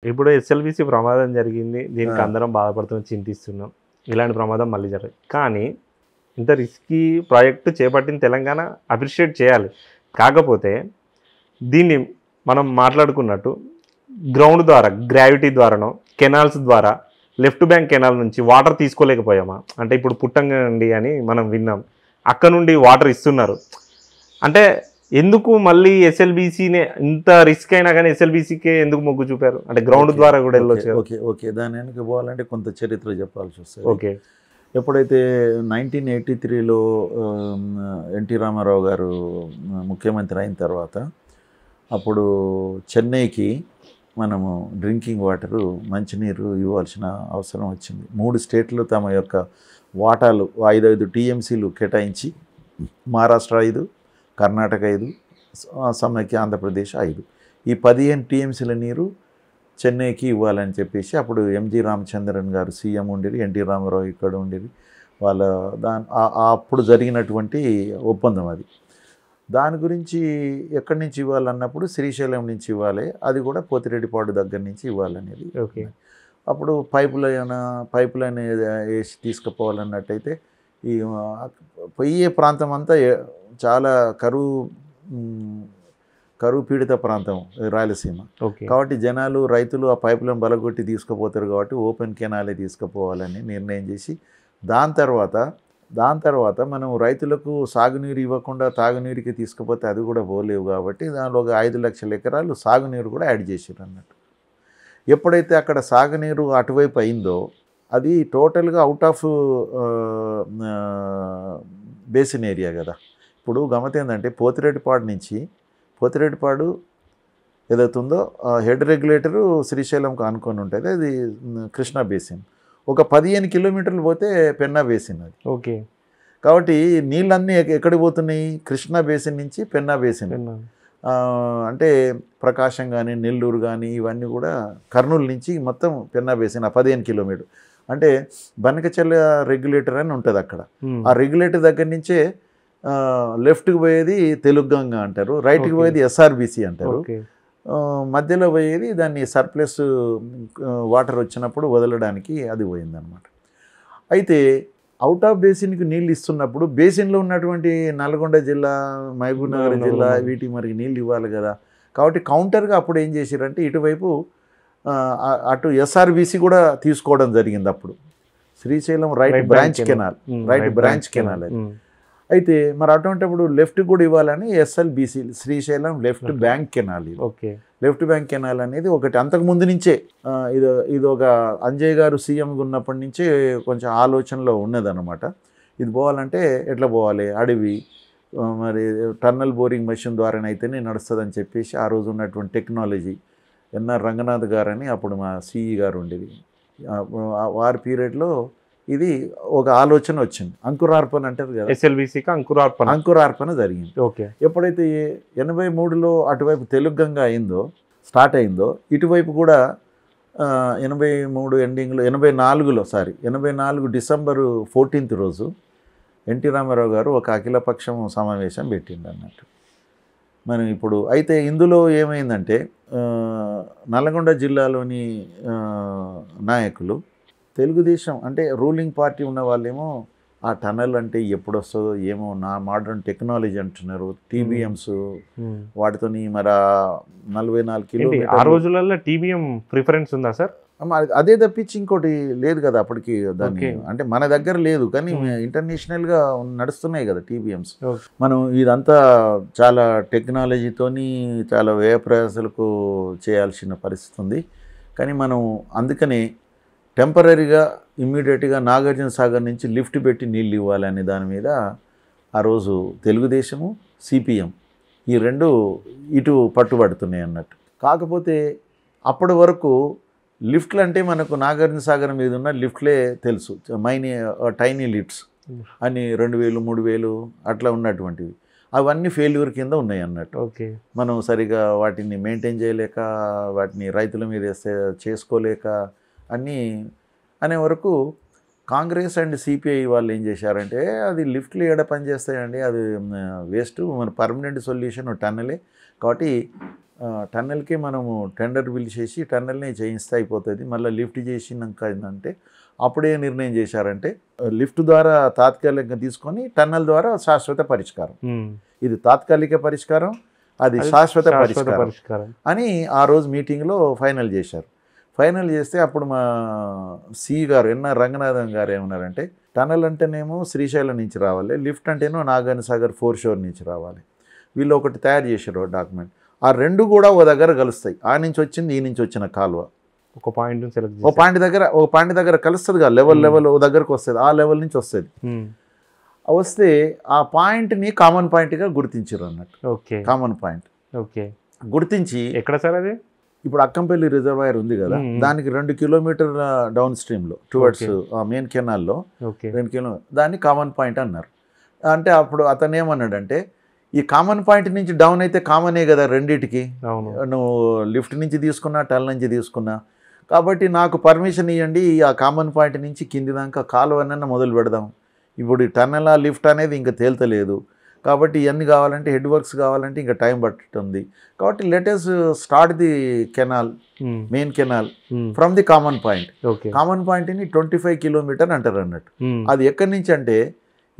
ఇప్పుడు ఎస్ఎల్బీసీ ప్రమాదం జరిగింది. దీనికి అందరం బాధపడుతున్నాం, చింతిస్తున్నాం. ఇలాంటి ప్రమాదం మళ్ళీ జరగదు. కానీ ఇంత రిస్కీ ప్రాజెక్ట్ చేపట్టిన తెలంగాణ అప్రిషియేట్ చేయాలి. కాకపోతే దీన్ని మనం మాట్లాడుకున్నట్టు గ్రౌండ్ ద్వారా, గ్రావిటీ ద్వారానో, కెనాల్స్ ద్వారా లెఫ్ట్ బ్యాంక్ కెనాల్ నుంచి వాటర్ తీసుకోలేకపోయామా? అంటే ఇప్పుడు పుట్టంగండి అని మనం విన్నాం. అక్కడ నుండి వాటర్ ఇస్తున్నారు. అంటే ఎందుకు మళ్ళీ ఎస్ఎల్బీసీనే ఇంత రిస్క్ అయినా కానీ ఎస్ఎల్బీసీకే ఎందుకు మొగ్గు చూపారు? అంటే గ్రౌండ్ ద్వారా కూడా వెళ్ళొచ్చు. ఓకే దాని వెనక్కి పోవాలంటే కొంత చరిత్ర చెప్పాల్సి వస్తుంది. ఓకే. ఎప్పుడైతే 1983లో ఎన్టీ రామారావు గారు ముఖ్యమంత్రి అయిన తర్వాత అప్పుడు చెన్నైకి మనము డ్రింకింగ్ వాటరు, మంచినీరు ఇవ్వాల్సిన అవసరం వచ్చింది. 3 స్టేట్లు తమ యొక్క వాటాలు 5 టీఎంసీలు కేటాయించి, మహారాష్ట్ర 5, కర్ణాటక 5, సమైక్య ఆంధ్రప్రదేశ్ 5, ఈ 15 టీఎంసీల నీరు చెన్నైకి ఇవ్వాలని చెప్పేసి అప్పుడు ఎంజి రామచంద్రన్ గారు సీఎం ఉండేది, ఎన్టీ రామారావు ఇక్కడ ఉండేది. వాళ్ళ అప్పుడు జరిగినటువంటి ఒప్పందం అది. దాని గురించి ఎక్కడి నుంచి ఇవ్వాలన్నప్పుడు శ్రీశైలం నుంచి ఇవ్వాలి, అది కూడా పోతిరెడ్డిపాడు దగ్గర నుంచి ఇవ్వాలనేది. ఓకే. అప్పుడు పైప్ లైన్ వేసి తీసుకుపోవాలన్నట్టయితే ఈ పోయే ప్రాంతం అంతా చాలా కరువు పీడిత ప్రాంతం రాయలసీమ. కాబట్టి జనాలు, రైతులు ఆ పైపులను బలగొట్టి తీసుకుపోతారు. కాబట్టి ఓపెన్ కెనాలే తీసుకుపోవాలని నిర్ణయం చేసి దాని తర్వాత మనం రైతులకు సాగునీరు ఇవ్వకుండా తాగునీరుకి తీసుకుపోతే అది కూడా పోలేవు. కాబట్టి దానిలో ఒక 5 లక్షల ఎకరాలు సాగునీరు కూడా యాడ్ చేసారు అన్నట్టు. ఎప్పుడైతే అక్కడ సాగునీరు అటువైపు అయిందో అది టోటల్గా అవుట్ ఆఫ్ బేసిన్ ఏరియా కదా. ఇప్పుడు గమత ఏంటంటే పోతిరెడ్డిపాడు ఏదైతుందో హెడ్ రెగ్యులేటరు శ్రీశైలంకు ఆనుకొని ఉంటుంది, అది కృష్ణా బేసిన్. ఒక 15 కిలోమీటర్లు పోతే పెన్నా బేసిన్ అది. ఓకే. కాబట్టి నీళ్ళన్నీ ఎక్కడికి పోతున్నాయి? కృష్ణా బేసిన్ నుంచి పెన్నా బేసిన్. అంటే ప్రకాశం కానీ, నెల్లూరు కానీ ఇవన్నీ కూడా కర్నూలు నుంచి మొత్తం పెన్నా బేసిన్ ఆ 15 కిలోమీటర్. అంటే బనకచెల్ల రెగ్యులేటర్ అని ఉంటుంది అక్కడ. ఆ రెగ్యులేటర్ దగ్గర నుంచే లెఫ్ట్కి పోయేది తెలుగంగా అంటారు, రైట్కి పోయేది ఎస్ఆర్బీసీ అంటారు, మధ్యలో పోయేది దాన్ని సర్ప్లస్ వాటర్ వచ్చినప్పుడు వదలడానికి అది పోయిందనమాట. అయితే అవుట్ ఆఫ్ బేసిన్కి నీళ్ళు ఇస్తున్నప్పుడు బేసిన్లో ఉన్నటువంటి నల్గొండ జిల్లా, మహబూబ్నగర్ జిల్లా వీటికి మరి నీళ్ళు ఇవ్వాలి కదా. కాబట్టి కౌంటర్గా అప్పుడు ఏం చేశారంటే ఇటువైపు అటు ఎస్ఆర్బీసీ కూడా తీసుకోవడం జరిగింది. అప్పుడు శ్రీశైలం రైట్ బ్రాంచ్ కెనాల్ అది. అయితే మరి అటువంటిప్పుడు లెఫ్ట్ కూడా ఇవ్వాలని SLBC Srisailam left bank canal. Okay. Left bank canal అనేది ఒకటి అంతకుముందు నుంచే ఇది ఒక అంజయ్ గారు సీఎంగా ఉన్నప్పటి నుంచే కొంచెం ఆలోచనలో ఉన్నదన్నమాట. ఇది పోవాలంటే ఎట్లా పోవాలి, అడవి, మరి టన్నల్ బోరింగ్ మెషిన్ ద్వారానైతేనే నడుస్తుందని చెప్పేసి ఆ రోజు ఉన్నటువంటి టెక్నాలజీ ఎన్ఆర్ రంగనాథ్ గారు అని అప్పుడు మా సిఈ గారు ఉండేది. వారి పీరియడ్లో ఇది ఒక ఆలోచన వచ్చింది. అంకురార్పణ అంటారు కదా, ఎస్ఎల్బీసీకి అంకురార్పణ జరిగింది. ఓకే. ఎప్పుడైతే 83లో అటువైపు తెలుగంగా స్టార్ట్ అయిందో ఇటువైపు కూడా 83 ఎండింగ్లో 84 డిసెంబర్ 14 రోజు ఎన్టీ రామారావు గారు ఒక అఖిలపక్షం సమావేశం పెట్టిండు అన్నట్టు. మనం ఇప్పుడు అయితే ఇందులో ఏమైందంటే నల్గొండ జిల్లాలోని నాయకులు, తెలుగుదేశం అంటే రూలింగ్ పార్టీ ఉన్న వాళ్ళేమో ఆ టనల్ అంటే ఎప్పుడు వస్తుందో ఏమో, నా మోడర్న్ టెక్నాలజీ అంటున్నారు, టీబీఎంస్ వాటితోని మరి 44 కిలోమీటర్లు. ఆ రోజులలో టీబీఎం ప్రిఫరెన్స్ ఉందా సార్? అదే తప్పించి ఇంకోటి లేదు కదా అప్పటికి. దాన్ని అంటే మన దగ్గర లేదు కానీ ఇంటర్నేషనల్గా నడుస్తున్నాయి కదా టీబీఎంస్. మనం ఇదంతా చాలా టెక్నాలజీతోని చాలా వ్యయ ప్రయాసాలకు చేయాల్సిన పరిస్థితి ఉంది. కానీ మనం అందుకనే టెంపరీగా ఇమ్మీడియట్గా నాగార్జున సాగర్ నుంచి లిఫ్ట్ పెట్టి నీళ్ళు ఇవ్వాలనే దాని మీద ఆ రోజు తెలుగుదేశము, సిపిఎం ఈ రెండు ఇటు పట్టుబడుతున్నాయి అన్నట్టు. కాకపోతే అప్పటి వరకు లిఫ్ట్లు అంటే మనకు నాగార్జున సాగర్ మీద ఉన్న లిఫ్ట్లే తెలుసు, టైనీ లిఫ్ట్స్ అని 2000, 3000 అట్లా ఉన్నటువంటివి. అవన్నీ ఫెయిల్యూర్ కింద ఉన్నాయి అన్నట్టు. ఓకే. మనం సరిగా వాటిని మెయింటైన్ చేయలేక, వాటిని రైతుల మీద చేసుకోలేక అనే వరకు కాంగ్రెస్ అండ్ సిపిఐ వాళ్ళు ఏం చేశారంటే అది లిఫ్ట్లు ఏడ పనిచేస్తాయండి, అది వేస్ట్, మన పర్మనెంట్ సొల్యూషన్ టన్నలే. కాబట్టి టన్నెల్కి మనము టెండర్ పిలిచేసి టన్నెల్ని చేయిస్తే అయిపోతుంది. మళ్ళీ లిఫ్ట్ చేసినాక ఏంటంటే అప్పుడే నిర్ణయం చేశారంటే లిఫ్ట్ ద్వారా తాత్కాలికంగా తీసుకొని టన్నెల్ ద్వారా శాశ్వత పరిష్కారం. ఇది తాత్కాలిక పరిష్కారం, అది శాశ్వత పరిష్కారం అని ఆ రోజు మీటింగ్లో ఫైనల్ చేశారు. ఫైనల్ చేస్తే అప్పుడు మా సిఈ గారు ఎన్ఆర్ రంగనాథన్ గారు ఏమన్నారంటే టన్నెల్ అంటేనేమో శ్రీశైలం నుంచి రావాలి, లిఫ్ట్ అంటేనో నాగార్జున సాగర్ 4 షోర్ నుంచి రావాలి. వీళ్ళు ఒకటి తయారు చేశారు డాక్యుమెంట్. ఆ రెండు కూడా ఓ దగ్గర కలుస్తాయి. ఆ నుంచి వచ్చింది, ఈ నుంచి వచ్చిన కాలువ ఒక పాయింట్ సెలెక్ట్ ఓ పాయింట్ దగ్గర కలుస్తుంది కదా, లెవెల్ ఓ దగ్గరకు వస్తుంది, ఆ లెవెల్ నుంచి వస్తుంది. వస్తే ఆ పాయింట్ని కామన్ పాయింట్గా గుర్తించారు అన్నట్టు. ఓకే, కామన్ పాయింట్ గుర్తించి ఎక్కడ సార్ అది? ఇప్పుడు అక్కంపల్లి రిజర్వాయర్ ఉంది కదా, దానికి 2 కిలోమీటర్ల డౌన్ స్ట్రీమ్లో టువర్డ్స్ మెయిన్ కెనాల్లో 2 కిలోమీటర్ దాన్ని కామన్ పాయింట్ అన్నారు. అంటే అప్పుడు అతను ఏమన్నాడంటే ఈ కామన్ పాయింట్ నుంచి డౌన్ అయితే కామనే కదా రెండింటికి, నువ్వు లిఫ్ట్ నుంచి తీసుకున్నా టన్నెల్ నుంచి తీసుకున్నా, కాబట్టి నాకు పర్మిషన్ ఇవ్వండి ఆ కామన్ పాయింట్ నుంచి కింది దాకా కాలువనన్నా మొదలు పెడదాం. ఇప్పుడు టన్నెల్ లిఫ్ట్ అనేది ఇంకా తేల్తలేదు, కాబట్టి ఇవన్నీ కావాలంటే హెడ్ వర్క్స్ కావాలంటే ఇంకా టైం పట్టుతుంది. కాబట్టి let's start the canal, main canal from the common point. Common పాయింట్ని 25 కిలోమీటర్ అంటారు అన్నట్టు. అది ఎక్కడి నుంచి అంటే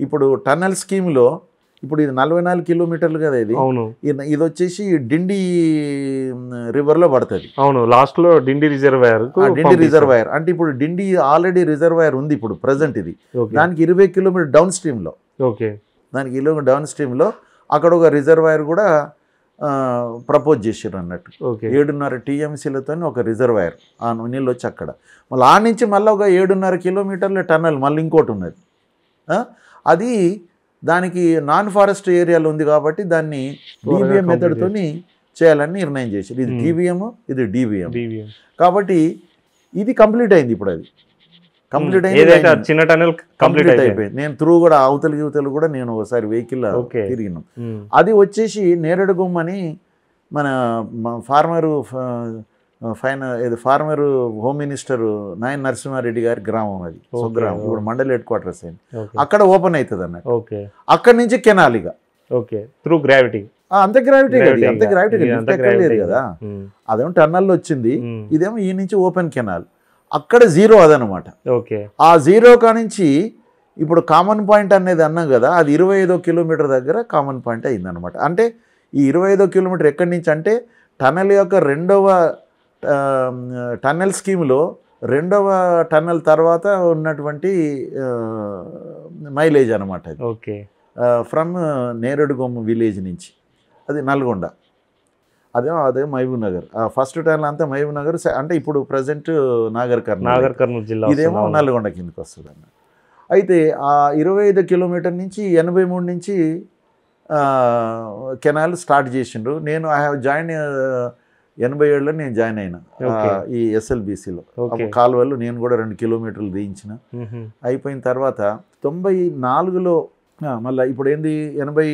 ఇప్పుడు టన్నెల్ స్కీమ్లో ఇప్పుడు ఇది 44 కిలోమీటర్లు కదా, ఇది వచ్చేసి డిండి రివర్లో పడుతుంది. అవును, లాస్ట్లో డిండి రిజర్వాయర్ అంటే ఇప్పుడు డిండి ఆల్రెడీ రిజర్వాయర్ ఉంది ఇప్పుడు ప్రజెంట్. ఇది దానికి 20 కిలోమీటర్ డౌన్ స్ట్రీమ్లో, దానికి డౌన్ స్ట్రీమ్లో అక్కడ ఒక రిజర్వాయర్ కూడా ప్రపోజ్ చేసారు అన్నట్టు. 7.5 TMCలతో ఒక రిజర్వాయర్ ఆ నీళ్ళు వచ్చి అక్కడ మళ్ళీ ఆ నుంచి మళ్ళీ ఒక 7.5 కిలోమీటర్ల టన్నెల్ మళ్ళీ ఇంకోటి ఉన్నది. అది దానికి నాన్ ఫారెస్ట్ ఏరియాలో ఉంది కాబట్టి దాన్ని DBM మెథడ్తో చేయాలని నిర్ణయం చేశారు. ఇది TBM, ఇది DBM. కాబట్టి ఇది కంప్లీట్ అయింది. ఇప్పుడు అది కంప్లీట్ అయింది, చిన్న టన్నెల్ కంప్లీట్ అయిపోయింది. నేను త్రూ కూడా అవతల కూడా నేను ఒకసారి వెహికల్ తిరిగినాం. అది వచ్చేసి నేరేడుగుమ్మని మన ఫార్మరు ఫార్మర్ హోమ్ మినిస్టర్ నాయన నరసింహారెడ్డి గారి గ్రామం, అది స్వగ్రామం, ఇప్పుడు మండల్ హెడ్ క్వార్టర్స్ అయింది. అక్కడ ఓపెన్ అవుతుంది అన్నట్టు. అక్కడి నుంచి కెనాలిగా త్రూ గ్రావిటీ, అంతే గ్రావిటీ లేదు కదా, అదేమో టన్నల్ వచ్చింది, ఇదేమో ఈ నుంచి ఓపెన్ కెనాల్, అక్కడ జీరో అదనమాట. ఆ జీరో కానించి ఇప్పుడు కామన్ పాయింట్ అనేది అన్నాం కదా, అది 25వ కిలోమీటర్ దగ్గర కామన్ పాయింట్ అయిందనమాట. అంటే ఈ 25వ కిలోమీటర్ ఎక్కడి నుంచి అంటే టన్నెల్ యొక్క రెండవ టన్నెల్ స్కీమ్లో రెండవ టన్నెల్ తర్వాత ఉన్నటువంటి మైలేజ్ అనమాట. అది ఫ్రమ్ నేరేడుగొమ్మ విలేజ్ నుంచి, అది నల్గొండ, అదే మహబూబ్ నగర్. ఫస్ట్ టన్నెల్ అంతా మహబూబ్ నగర్, అంటే ఇప్పుడు ప్రజెంట్ నాగర్ కర్నూలు జిల్లా, ఇదేమో నల్గొండ కిందకి వస్తుంది అన్న. అయితే ఆ 25 కిలోమీటర్ నుంచి 83 నుంచి కెనాల్ స్టార్ట్ చేసిండ్రు. నేను ఐ హ్యావ్ జాయిన్ 87లో నేను జాయిన్ అయినా ఈ SLBCలో. కాలువలు నేను కూడా 2 కిలోమీటర్లు తీయించిన. అయిపోయిన తర్వాత 94లో మళ్ళీ ఇప్పుడు ఏంది 80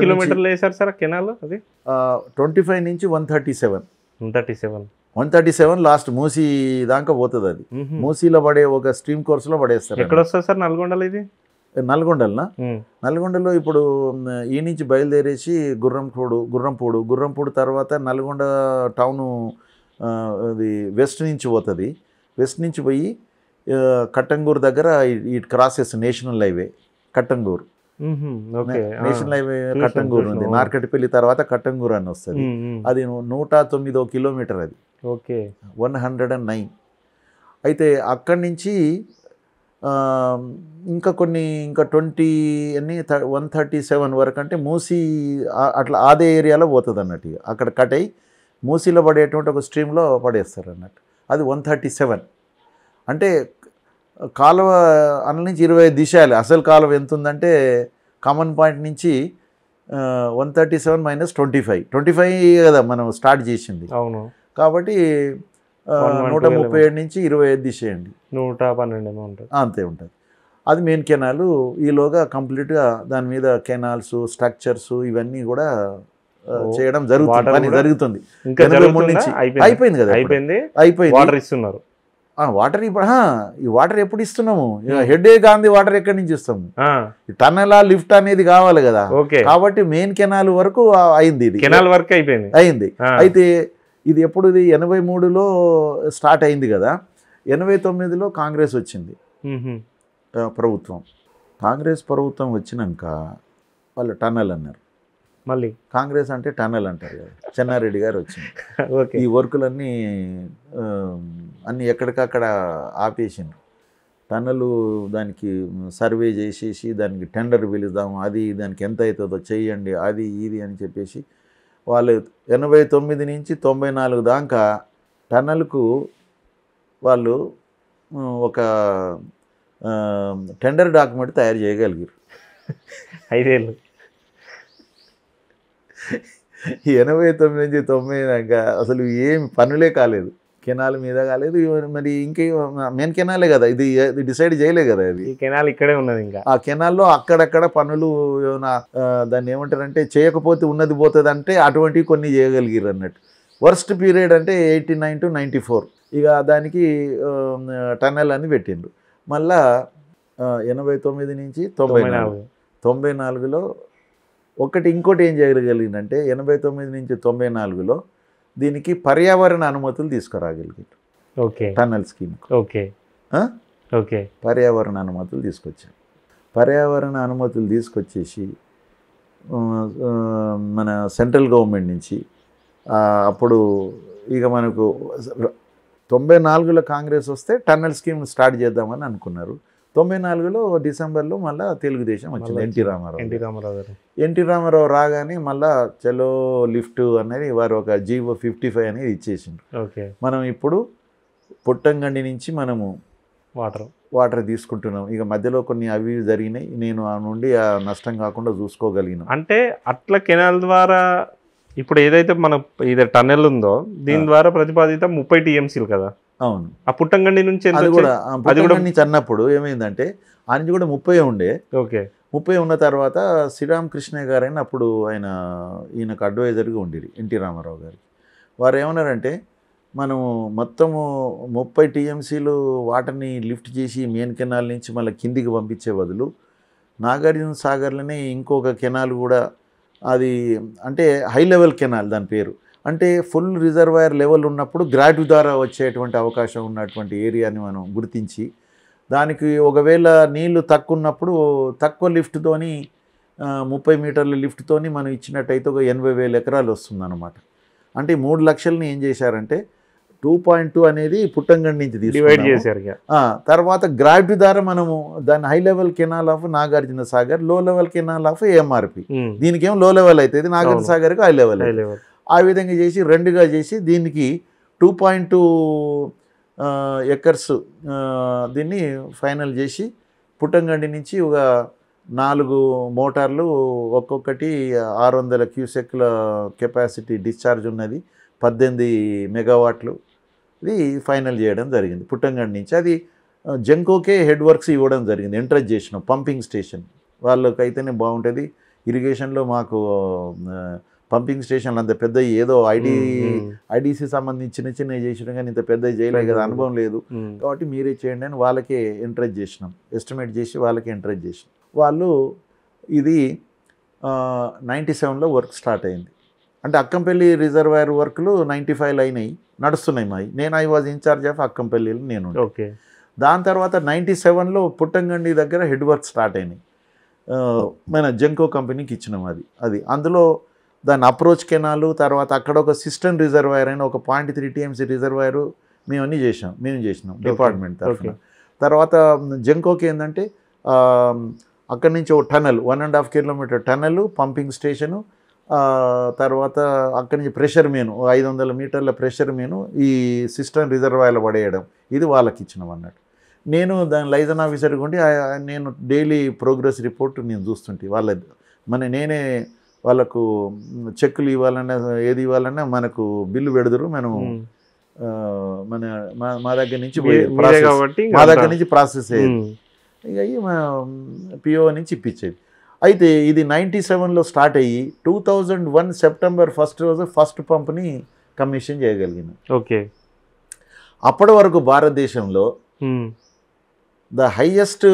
కిలోమీటర్లు వేసారు సార్ కెనాల్. అది 25 నుంచి 137 లాస్ట్ మూసీ దాకా పోతుంది. అది మూసీలో పడే ఒక స్ట్రీమ్ కోర్సులో పడేస్తారు. ఎక్కడ వస్తుంది సార్ నల్గొండలో? ఇది నల్గొండలో ఇప్పుడు ఈ నుంచి బయలుదేరేసి గుర్రంపూడు తర్వాత నల్గొండ టౌను అది వెస్ట్ నుంచి పోతుంది. వెస్ట్ నుంచి పోయి కట్టంగూరు దగ్గర it crosses national highway Kattangur. National highway Kattangur ఉంది. నార్కటిపల్లి తర్వాత కట్టంగూరు అని వస్తుంది. అది 109వ కిలోమీటర్, అది 109. అయితే అక్కడి నుంచి ఇంకా 137 వరకు అంటే మూసీ అట్లా అదే ఏరియాలో పోతుంది అన్నట్టు. అక్కడ కట్ అయ్యి మూసీలో పడేటువంటి ఒక స్ట్రీమ్లో పడేస్తారు అన్నట్టు. అది 137. అంటే కాలువ అన్న నుంచి 25 దిశాలు. అసలు కాలువ ఎంత ఉందంటే కామన్ పాయింట్ నుంచి 137 - 25 కదా మనం స్టార్ట్ చేసింది. అవును, కాబట్టి 137 నుంచి 25 దిశేయండి, 112 ఉంటుంది, అంతే ఉంటుంది. అది మెయిన్ కెనాల్. ఈలోగా కంప్లీట్గా దాని మీద కెనాల్స్, స్ట్రక్చర్స్ ఇవన్నీ కూడా చేయడం జరుగుతుంది. 83 నుంచి అయిపోయింది కదా, అయిపోయింది. వాటర్ ఇప్పుడు ఈ వాటర్ ఎప్పుడు ఇస్తున్నాము? హెడ్ గాంధీ వాటర్ ఎక్కడి నుంచి ఇస్తాము? టన్నెలా లిఫ్ట్ అనేది కావాలి కదా. కాబట్టి మెయిన్ కెనాల్ వరకు అయింది, ఇది కెనాల్ వర్క్ అయింది. అయితే ఇది ఎప్పుడు 83లో స్టార్ట్ అయింది కదా. 89లో కాంగ్రెస్ వచ్చింది ప్రభుత్వం. కాంగ్రెస్ ప్రభుత్వం వచ్చినాక వాళ్ళు టన్నెల్ అన్నారు. మళ్ళీ కాంగ్రెస్ అంటే టన్నెల్ అంటారు కదా. చెన్నారెడ్డి గారు వచ్చింది. ఈ వర్కులన్నీ అన్నీ ఎక్కడికక్కడ ఆపేసిండ్రు. టన్నెలు దానికి సర్వే చేసేసి దానికి టెండర్ పిలుద్దాం, అది దానికి ఎంత అవుతుందో చెయ్యండి, అది ఇది అని చెప్పేసి వాళ్ళు 89 నుంచి 94 దాకా టన్నెల్కు వాళ్ళు ఒక టెండర్ డాక్యుమెంట్ తయారు చేయగలిగారు. 5 ఏళ్ళు. 89 నుంచి 90 దాకా అసలు ఏం పనులే కాలేదు. కెనాల్ మీద కాలేదు. మరి ఇంకే మెయిన్ కెనాలే కదా, ఇది డిసైడ్ చేయలే కదా. అది కెనాల్ ఇక్కడే ఉన్నది. ఇంకా ఆ కెనాల్లో అక్కడక్కడ పనులు ఏమైనా దాన్ని ఏమంటారంటే చేయకపోతే ఉన్నది పోతుంది అంటే అటువంటివి కొన్ని చేయగలిగారు అన్నట్టు. వర్స్ట్ పీరియడ్ అంటే 89 to 94. ఇక దానికి టన్నెల్ అని పెట్టిండ్రు. మళ్ళా 89 నుంచి 94లో ఇంకోటి ఏం చేయగలిగిందంటే 89 నుంచి 94లో దీనికి పర్యావరణ అనుమతులు తీసుకురాగలిగారు. టన్నెల్ స్కీమ్ పర్యావరణ అనుమతులు తీసుకొచ్చారు. పర్యావరణ అనుమతులు తీసుకొచ్చేసి మన సెంట్రల్ గవర్నమెంట్ నుంచి అప్పుడు ఇక మనకు 94లో కాంగ్రెస్ వస్తే టన్నెల్ స్కీమ్ స్టార్ట్ చేద్దామని అనుకున్నారు. 94లో డిసెంబర్లో మళ్ళీ తెలుగుదేశం వచ్చింది. ఎన్టీ రామారావు రాగానే మళ్ళీ చలో లిఫ్ట్ అనేది వారు ఒక జీవో 55 అనేది ఇచ్చేసిండ్రు. మనం ఇప్పుడు పుట్టంగండి నుంచి మనము వాటర్ తీసుకుంటున్నాం. ఇక మధ్యలో కొన్ని అవి జరిగినాయి, నేను ఆ నుండి ఆ నష్టం కాకుండా చూసుకోగలిగిన. అంటే అట్లా కెనాల్ ద్వారా ఇప్పుడు ఏదైతే మన ఇది టన్నెల్ ఉందో దీని ద్వారా ప్రతిపాదిత 30 TMCలు కదా. అవును. ఆ పుట్టంగండి నుంచి అది కూడా అన్నప్పుడు ఏమైందంటే ఆ నుంచి కూడా 30 ఉండే. 30 ఉన్న తర్వాత శ్రీరామకృష్ణ గారైనా అప్పుడు ఈయనకు అడ్వైజర్గా ఉండేది ఎన్టీ రామారావు గారికి. వారు ఏమన్నారంటే మనము మొత్తము 30 TMCలు వాటర్ని లిఫ్ట్ చేసి మెయిన్ కెనాల్ నుంచి మళ్ళీ కిందికి పంపించే బదులు నాగార్జున సాగర్లోనే ఇంకొక కెనాల్ కూడా, అది అంటే హై లెవెల్ కెనాల్ దాని పేరు, అంటే ఫుల్ రిజర్వాయర్ లెవెల్ ఉన్నప్పుడు గ్రాట్యూ ద్వారా వచ్చేటువంటి అవకాశం ఉన్నటువంటి ఏరియాని మనం గుర్తించి దానికి ఒకవేళ నీళ్లు తక్కువ ఉన్నప్పుడు తక్కువ లిఫ్ట్తోని 30 మీటర్ల లిఫ్ట్తోని మనం ఇచ్చినట్టయితే ఒక 80,000 ఎకరాలు వస్తుందన్నమాట. అంటే 3 లక్షలని ఏం చేశారంటే 2.2 అనేది పుట్టంగండి నుంచి డివైడ్ చేశారు. తర్వాత గ్రాట్యూ ద్వారా మనము దాని high level canal of Nagarjuna Sagar, లో లెవెల్ కెనాల్ ఆఫ్ ఏఎంఆర్పి. దీనికి ఏమో లో లెవెల్ అవుతుంది, నాగార్జున సాగర్కి హై లెవెల్. ఆ విధంగా చేసి 2గా చేసి దీనికి 2.2 ఎకర్స్ దీన్ని ఫైనల్ చేసి పుట్టంగండి నుంచి ఒక 4 మోటార్లు ఒక్కొక్కటి 600 క్యూసెక్ల కెపాసిటీ డిశ్చార్జ్ ఉన్నది, 18 మెగావాట్లు ఇది ఫైనల్ చేయడం జరిగింది పుట్టంగండి నుంచి. అది జెంకోకే హెడ్ వర్క్స్ ఇవ్వడం జరిగింది. ఎంట్రస్ట్ చేసినాం పంపింగ్ స్టేషన్ వాళ్ళకైతేనే బాగుంటుంది. ఇరిగేషన్లో మాకు పంపింగ్ స్టేషన్లు అంత పెద్ద ఏదో ఐడీసీ సంబంధించిన చిన్న చేసినాం కానీ ఇంత పెద్ద చేయలేదు కదా, అనుభవం లేదు కాబట్టి మీరే చేయండి అని వాళ్ళకే ఎంట్రస్ట్ చేసినాం. ఎస్టిమేట్ చేసి వాళ్ళకే ఎంట్రస్ట్ చేసినాం. వాళ్ళు ఇది 97లో వర్క్ స్టార్ట్ అయింది. అంటే అక్కంపల్లి రిజర్వాయర్ వర్క్లు 95లో అయినాయి, నడుస్తున్నాయి మావి. నేను ఐ వాజ్ ఇన్ఛార్జ్ ఆఫ్ అక్కంపల్లిలో నేను. దాని తర్వాత 97లో పుట్టంగండి దగ్గర హెడ్ వర్క్ స్టార్ట్ అయినాయి. మన జెంకో కంపెనీకి ఇచ్చినాం అది అందులో దాని అప్రోచ్ కెనాలు, తర్వాత అక్కడ ఒక సిస్టమ్ రిజర్వాయర్ అయిన ఒక 0.3 TMC రిజర్వాయరు మేము చేసినాం డిపార్ట్మెంట్ తరఫున. తర్వాత జెంకోకి ఏంటంటే అక్కడి నుంచి ఒక tunnel 1.5 kilometre tunnel, pumping station, తర్వాత అక్కడి నుంచి ప్రెషర్ మెయిన్ 500 మీటర్ల ప్రెషర్ మెయిన్ ఈ సిస్టమ్ రిజర్వాయర్లో పడేయడం, ఇది వాళ్ళకి ఇచ్చినాం అన్నట్టు. నేను దాని లైజన్ ఆఫీసర్గా ఉండి నేను డైలీ ప్రోగ్రెస్ రిపోర్ట్ నేను చూస్తుంటే నేనే వాళ్ళకు చెక్కులు ఇవ్వాలన్నా ఏది ఇవ్వాలన్నా మనకు బిల్లు పెడదురు, మనం మా దగ్గర నుంచి ప్రాసెస్ అయ్యేది. ఇక పిఓ నుంచి ఇప్పించేది. అయితే ఇది 97లో స్టార్ట్ అయ్యి 2001 సెప్టెంబర్ 1 రోజు ఫస్ట్ పంప్ని కమిషన్ చేయగలిగిన. అప్పటి వరకు భారతదేశంలో the highest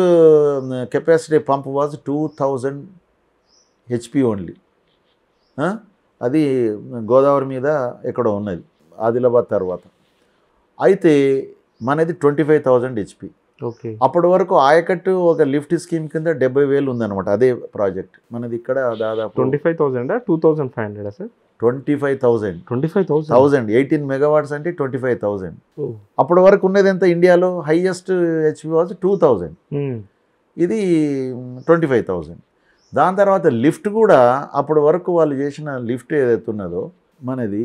capacity pump was 2000 HP only. అది గోదావరి మీద ఎక్కడో ఉన్నది, ఆదిలాబాద్ తర్వాత. అయితే మనది 25,000 HP. ఓకే. అప్పటి వరకు ఆయకట్టు ఒక లిఫ్ట్ స్కీమ్ కింద 70,000 ఉందన్నమాట అదే ప్రాజెక్ట్. మనది ఇక్కడ దాదాపు 25,000 2500 సార్? 25,000. 25,000 18 మెగావాట్స్ అంటే 25,000. అప్పటి వరకు ఉన్నది ఎంత ఇండియాలో? Highest HP was 2,000. ఇది 25,000. దాని తర్వాత లిఫ్ట్ కూడా అప్పటి వరకు వాళ్ళు చేసిన లిఫ్ట్ ఏదైతే ఉన్నదో మనది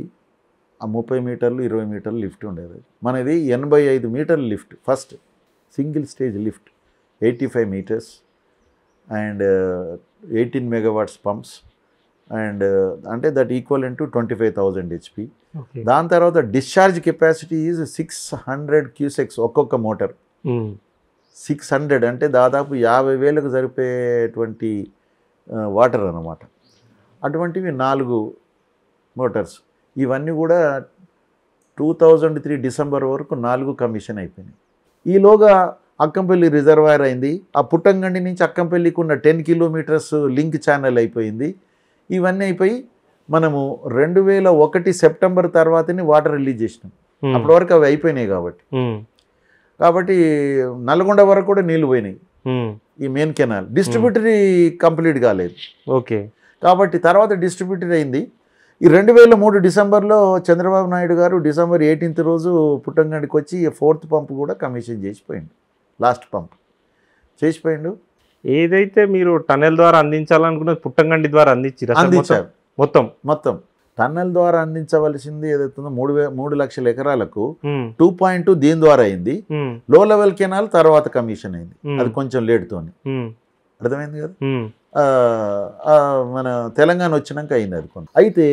30 మీటర్లు 20 మీటర్లు లిఫ్ట్ ఉండేది. మనది 85 మీటర్ల lift, first single stage lift, 85 metres and 18 megawatts pumps and అంటే దట్ ఈక్వల్ టు 25,000 HP. దాని తర్వాత డిశ్చార్జ్ కెపాసిటీ ఈజ్ 600 క్యూసెక్స్ ఒక్కొక్క మోటార్. 600 అంటే దాదాపు 50,000కు సరిపోయేటువంటి వాటర్ అన్నమాట. అటువంటివి 4 మోటార్స్. ఇవన్నీ కూడా 2003 డిసెంబర్ వరకు 4 కమిషన్ అయిపోయినాయి. ఈలోగా అక్కంపల్లి రిజర్వాయర్ అయింది. ఆ పుట్టంగండి నుంచి అక్కంపల్లికి ఉన్న 10 కిలోమీటర్స్ లింక్ ఛానల్ అయిపోయింది. ఇవన్నీ అయిపోయి మనము 2001 సెప్టెంబర్ తర్వాతనే వాటర్ రిలీజ్ చేసినాం. అప్పటి వరకు అవి అయిపోయినాయి కాబట్టి నల్గొండ వరకు కూడా నీళ్లు పోయినాయి. ఈ మెయిన్ కెనాల్ డిస్ట్రిబ్యూటరీ కంప్లీట్ కాలేదు. ఓకే. కాబట్టి తర్వాత డిస్ట్రిబ్యూటరీ అయింది. ఈ 2003 డిసెంబర్లో చంద్రబాబు నాయుడు గారు డిసెంబర్ 18 రోజు పుట్టంగడికి వచ్చి 4th పంప్ కూడా కమిషన్ చేసిపోయిండు. లాస్ట్ పంప్ చేసిపోయిండు. ఏదైతే మీరు టన్నెల్ ద్వారా అందించాలనుకున్నది పుట్టంగండి ద్వారా అందించారు. మొత్తం టన్నెల్ ద్వారా అందించవలసింది ఏదైతుందో 3 లక్షల ఎకరాలకు 2.2 దీని ద్వారా అయింది. లో లెవెల్ కెనాల్ తర్వాత కమిషన్ అయింది. అది కొంచెం లేటుతోని. అర్థమైంది కదా. మన తెలంగాణ వచ్చినాక అయింది అది కొంత. అయితే